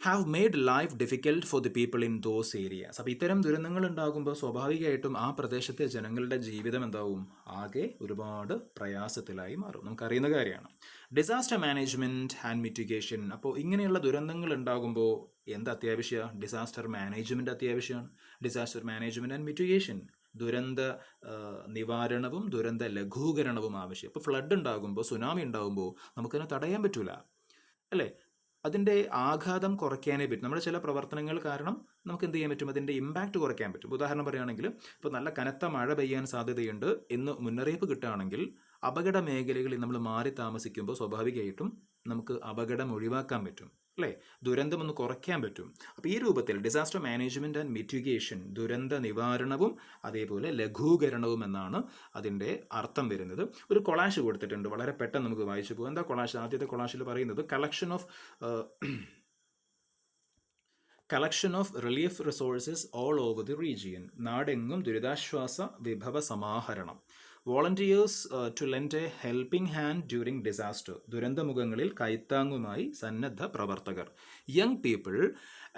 have made life difficult for the people in those areas. അപ്പോൾ ഇത്തരം ദുരന്തങ്ങൾ ഉണ്ടാകുമ്പോൾ സ്വാഭാവികമായിട്ടും ആ പ്രദേശത്തെ ജനങ്ങളുടെ ജീവിതം എന്താവും, ആകെ ഒരുപാട് പ്രയാസത്തിലായി മാറും. നമുക്കറിയുന്ന കാര്യമാണ്. Disaster management and mitigation. അപ്പോൾ ഇങ്ങനെയുള്ള ദുരന്തങ്ങൾ ഉണ്ടാകുമ്പോൾ എന്ത് അത്യാവശ്യമാണ്? ഡിസാസ്റ്റർ മാനേജ്മെൻറ്റ് അത്യാവശ്യമാണ്. ഡിസാസ്റ്റർ മാനേജ്മെൻറ്റ് ആൻഡ് മിറ്റിഗേഷൻ, ദുരന്ത നിവാരണവും ദുരന്ത ലഘൂകരണവും ആവശ്യം. ഇപ്പോൾ ഫ്ലഡ് ഉണ്ടാകുമ്പോൾ, സുനാമി ഉണ്ടാകുമ്പോൾ നമുക്കതിനെ തടയാൻ പറ്റില്ല, അല്ലേ? അതിൻ്റെ ആഘാതം കുറയ്ക്കാനേ പറ്റും. നമ്മുടെ ചില പ്രവർത്തനങ്ങൾ കാരണം നമുക്ക് എന്ത് ചെയ്യാൻ പറ്റും? അതിൻ്റെ ഇമ്പാക്റ്റ് കുറയ്ക്കാൻ പറ്റും. ഉദാഹരണം പറയുകയാണെങ്കിൽ, ഇപ്പോൾ നല്ല കനത്ത മഴ പെയ്യാൻ സാധ്യതയുണ്ട് എന്ന് മുന്നറിയിപ്പ് കിട്ടുകയാണെങ്കിൽ അപകട മേഖലകളിൽ നമ്മൾ മാറി താമസിക്കുമ്പോൾ സ്വാഭാവികമായിട്ടും നമുക്ക് അപകടം ഒഴിവാക്കാൻ പറ്റും, അല്ലേ? ദുരന്തം ഒന്ന് കുറയ്ക്കാൻ പറ്റും. അപ്പോൾ ഈ രൂപത്തിൽ ഡിസാസ്റ്റർ മാനേജ്മെൻറ്റ് ആൻഡ് മിറ്റിഗേഷൻ, ദുരന്ത നിവാരണവും അതേപോലെ ലഘൂകരണവും എന്നാണ് അതിൻ്റെ അർത്ഥം വരുന്നത്. ഒരു കൊളാഷ് കൊടുത്തിട്ടുണ്ട്, വളരെ പെട്ടെന്ന് നമുക്ക് വായിച്ചു പോകും. എന്താ കൊളാഷ്? ആദ്യത്തെ കൊളാഷിൽ പറയുന്നത് collection of relief resources all over the region. നാടെങ്ങും ദുരിതാശ്വാസ വിഭവ സമാഹരണം. Volunteers to lend a helping hand during disaster. ദുരന്തമുഖങ്ങളിൽ കൈത്താങ്ങുമായി സന്നദ്ധ പ്രവർത്തകർ. Young people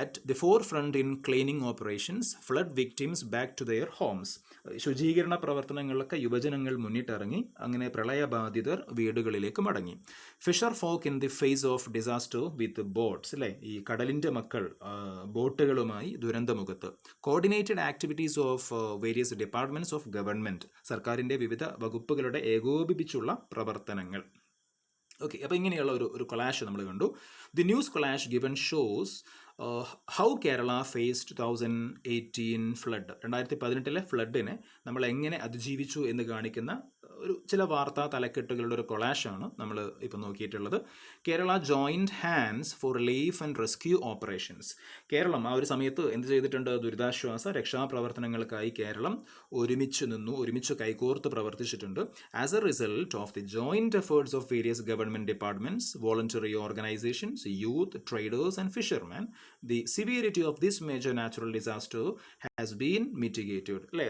at the forefront in cleaning operations. Flood victims back to their homes. ശുചീകരണ പ്രവർത്തനങ്ങളിലൊക്കെ യുവജനങ്ങൾ മുന്നിട്ടിറങ്ങി. അങ്ങനെ പ്രളയബാധിതർ വീടുകളിലേക്ക് മടങ്ങി. Fisherfolk in the face of disaster with boats, അല്ലേ? ഈ കടലിൻ്റെ മക്കൾ ബോട്ടുകളുമായി ദുരന്തമുഖത്ത്. Coordinated activities of various departments of government. സർക്കാരിൻ്റെ വിവിധ വകുപ്പുകളുടെ ഏകോപിപ്പിച്ചുള്ള പ്രവർത്തനങ്ങൾ. ഓക്കെ, അപ്പോൾ ഇങ്ങനെയുള്ള ഒരു കൊളാഷ് നമ്മൾ കണ്ടു. The news collage given shows how Kerala face 2018 flood. 2018 ഫ്ലഡിനെ നമ്മൾ എങ്ങനെ അതിജീവിച്ചു എന്ന് കാണിക്കുന്ന ചില വാർത്താ തലക്കെട്ടുകളുടെ ഒരു കൊളാഷാണ് നമ്മൾ ഇപ്പോൾ നോക്കിയിട്ടുള്ളത്. Kerala joint hands for relief and rescue operations. Keralam ആ ഒരു സമയത്ത് എന്ത് ചെയ്തിട്ടുണ്ട്? ദുരിതാശ്വാസ രക്ഷാപ്രവർത്തനങ്ങൾക്കായി കേരളം ഒരുമിച്ച് നിന്നു, ഒരുമിച്ച് കൈകോർത്ത് പ്രവർത്തിച്ചിട്ടുണ്ട്. As A result of the joint efforts of various government departments, voluntary organisations, youth, traders and fisherman, the severity of this major natural disaster has been mitigated. അല്ലേ?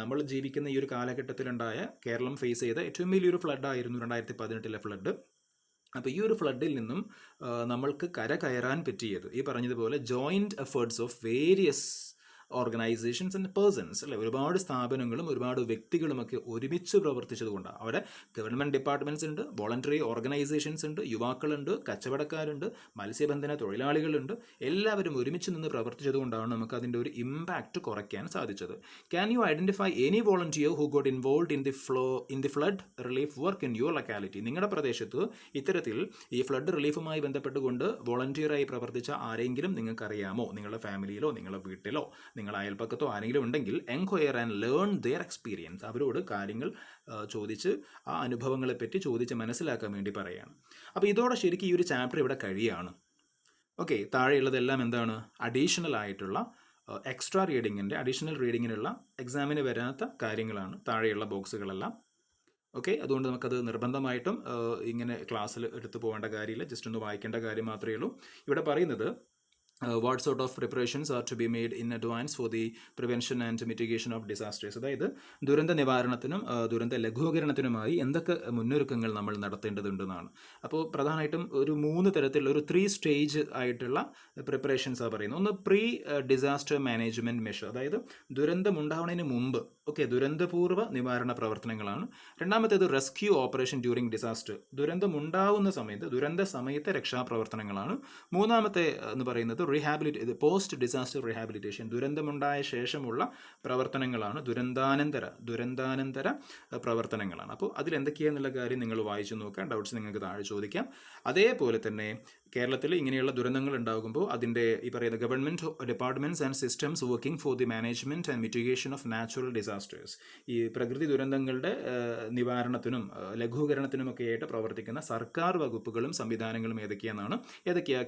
നമ്മൾ ജീവിക്കുന്ന ഈ ഒരു കാലഘട്ടത്തിലുണ്ടായ കേരളം ഫേസ് ചെയ്ത ഏറ്റവും വലിയൊരു ഫ്ലഡായിരുന്നു 2018 ഫ്ലഡ്. അപ്പോൾ ഈ ഒരു ഫ്ലഡിൽ നിന്നും നമ്മൾക്ക് കയറാൻ പറ്റിയത് ഈ പറഞ്ഞതുപോലെ joint efforts of various organisations and persons, അല്ലെ? ഒരുപാട് സ്ഥാപനങ്ങളും ഒരുപാട് വ്യക്തികളുമൊക്കെ ഒരുമിച്ച് പ്രവർത്തിച്ചത് കൊണ്ടാണ്. അവിടെ ഗവൺമെൻറ് ഡിപ്പാർട്ട്മെൻറ്റ്സ് ഉണ്ട്, വോളണ്ടറി ഓർഗനൈസേഷൻസ് ഉണ്ട്, യുവാക്കളുണ്ട്, കച്ചവടക്കാരുണ്ട്, മത്സ്യബന്ധന തൊഴിലാളികളുണ്ട്. എല്ലാവരും ഒരുമിച്ച് നിന്ന് പ്രവർത്തിച്ചത് കൊണ്ടാണ് നമുക്ക് അതിൻ്റെ ഒരു ഇമ്പാക്റ്റ് കുറയ്ക്കാൻ സാധിച്ചത്. Can you identify any volunteer who got involve in the flood relief work in your locality? നിങ്ങളുടെ പ്രദേശത്ത് ഇത്തരത്തിൽ ഈ ഫ്ലഡ് റിലീഫുമായി ബന്ധപ്പെട്ടുകൊണ്ട് വോളണ്ടിയറായി പ്രവർത്തിച്ച ആരെങ്കിലും നിങ്ങൾക്കറിയാമോ? നിങ്ങളുടെ ഫാമിലിയിലോ നിങ്ങളുടെ വീട്ടിലോ നിങ്ങൾ അയൽപ്പക്കത്തോ ആരെങ്കിലും ഉണ്ടെങ്കിൽ enquire and learn their experience. അവരോട് കാര്യങ്ങൾ ചോദിച്ച് ആ അനുഭവങ്ങളെപ്പറ്റി ചോദിച്ച് മനസ്സിലാക്കാൻ വേണ്ടി പറയുകയാണ്. അപ്പോൾ ഇതോടെ ശരിക്കും ഈ ഒരു ചാപ്റ്റർ ഇവിടെ കഴിയാണ്. ഓക്കെ, താഴെയുള്ളതെല്ലാം എന്താണ്? അഡീഷണൽ ആയിട്ടുള്ള എക്സ്ട്രാ റീഡിങ്ങിൻ്റെ അഡീഷണൽ റീഡിങ്ങിനുള്ള എക്സാമിന് വരാത്ത കാര്യങ്ങളാണ് താഴെയുള്ള ബോക്സുകളെല്ലാം. ഓക്കെ, അതുകൊണ്ട് നമുക്കത് നിർബന്ധമായിട്ടും ഇങ്ങനെ ക്ലാസ്സിൽ എടുത്തു പോകേണ്ട കാര്യമില്ല, ജസ്റ്റ് ഒന്ന് വായിക്കേണ്ട കാര്യം മാത്രമേ ഉള്ളൂ. ഇവിടെ പറയുന്നത് what sort of preparations are to be made in advance for the prevention and mitigation of disasters. അതായത് ദുരന്ത നിവാരണത്തിനും ദുരന്ത ലഘൂകരണത്തിനുമായി എന്തൊക്കെ മുന്നൊരുക്കങ്ങൾ നമ്മൾ നടത്തേണ്ടതുണ്ടെന്നാണ്. അപ്പോൾ പ്രധാനമായിട്ടും ഒരു 3 തരത്തിലുള്ള ഒരു 3 സ്റ്റേജ് ആയിട്ടുള്ള പ്രിപ്പറേഷൻസാണ് പറയുന്നത്. ഒന്ന് പ്രീ ഡിസാസ്റ്റർ മാനേജ്മെൻറ്റ് മെഷർ, അതായത് ദുരന്തം ഉണ്ടാവുന്നതിന് മുമ്പ് ദുരന്തപൂർവ്വ നിവാരണ പ്രവർത്തനങ്ങളാണ്. രണ്ടാമത്തേത് റെസ്ക്യൂ ഓപ്പറേഷൻ ഡ്യൂറിങ് ഡിസാസ്റ്റർ, ദുരന്തം ഉണ്ടാവുന്ന സമയത്ത് ദുരന്ത സമയത്തെ രക്ഷാപ്രവർത്തനങ്ങളാണ്. മൂന്നാമത്തെ എന്ന് പറയുന്നത് പോസ്റ്റ് ഡിസാസ്റ്റർ റീഹാബിലിറ്റേഷൻ, ദുരന്തമുണ്ടായ ശേഷമുള്ള പ്രവർത്തനങ്ങളാണ്, ദുരന്താനന്തര പ്രവർത്തനങ്ങളാണ്. അപ്പോൾ അതിലെന്തൊക്കെയാണെന്നുള്ള കാര്യം നിങ്ങൾ വായിച്ചു നോക്കാം, ഡൗട്ട്സ് നിങ്ങൾക്ക് താഴെ ചോദിക്കാം. അതേപോലെ തന്നെ കേരളത്തിൽ ഇങ്ങനെയുള്ള ദുരന്തങ്ങൾ ഉണ്ടാകുമ്പോൾ അതിൻ്റെ ഈ പറയുന്ന government departments and systems working for the management and mitigation of natural disasters, ഈ പ്രകൃതി ദുരന്തങ്ങളുടെ നിവാരണത്തിനും ലഘൂകരണത്തിനുമൊക്കെ ആയിട്ട് പ്രവർത്തിക്കുന്ന സർക്കാർ വകുപ്പുകളും സംവിധാനങ്ങളും ഏതൊക്കെയാണ്?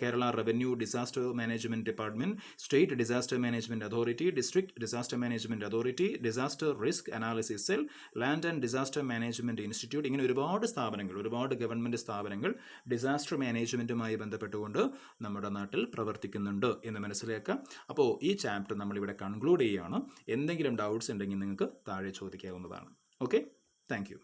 Kerala revenue disaster management department, state disaster management authority, district disaster management authority, disaster risk analysis cell, land and disaster management institute. ഇങ്ങനെ ഒരുപാട് സ്ഥാപനങ്ങൾ, ഒരുപാട് ഗവൺമെൻറ് സ്ഥാപനങ്ങൾ ഡിസാസ്റ്റർ മാനേജ്മെൻറ്റുമായി ബന്ധപ്പെട്ടുകൊണ്ട് നമ്മുടെ നാട്ടിൽ പ്രവർത്തിക്കുന്നുണ്ട് എന്ന് മനസ്സിലാക്കാം. അപ്പോൾ ഈ ചാപ്റ്റർ നമ്മളിവിടെ കൺക്ലൂഡ് ചെയ്യുകയാണ്. എന്തെങ്കിലും ഡൗട്ട്സ് ഉണ്ടെങ്കിൽ നിങ്ങൾക്ക് താഴെ ചോദിക്കാവുന്നതാണ്. Okay, thank U.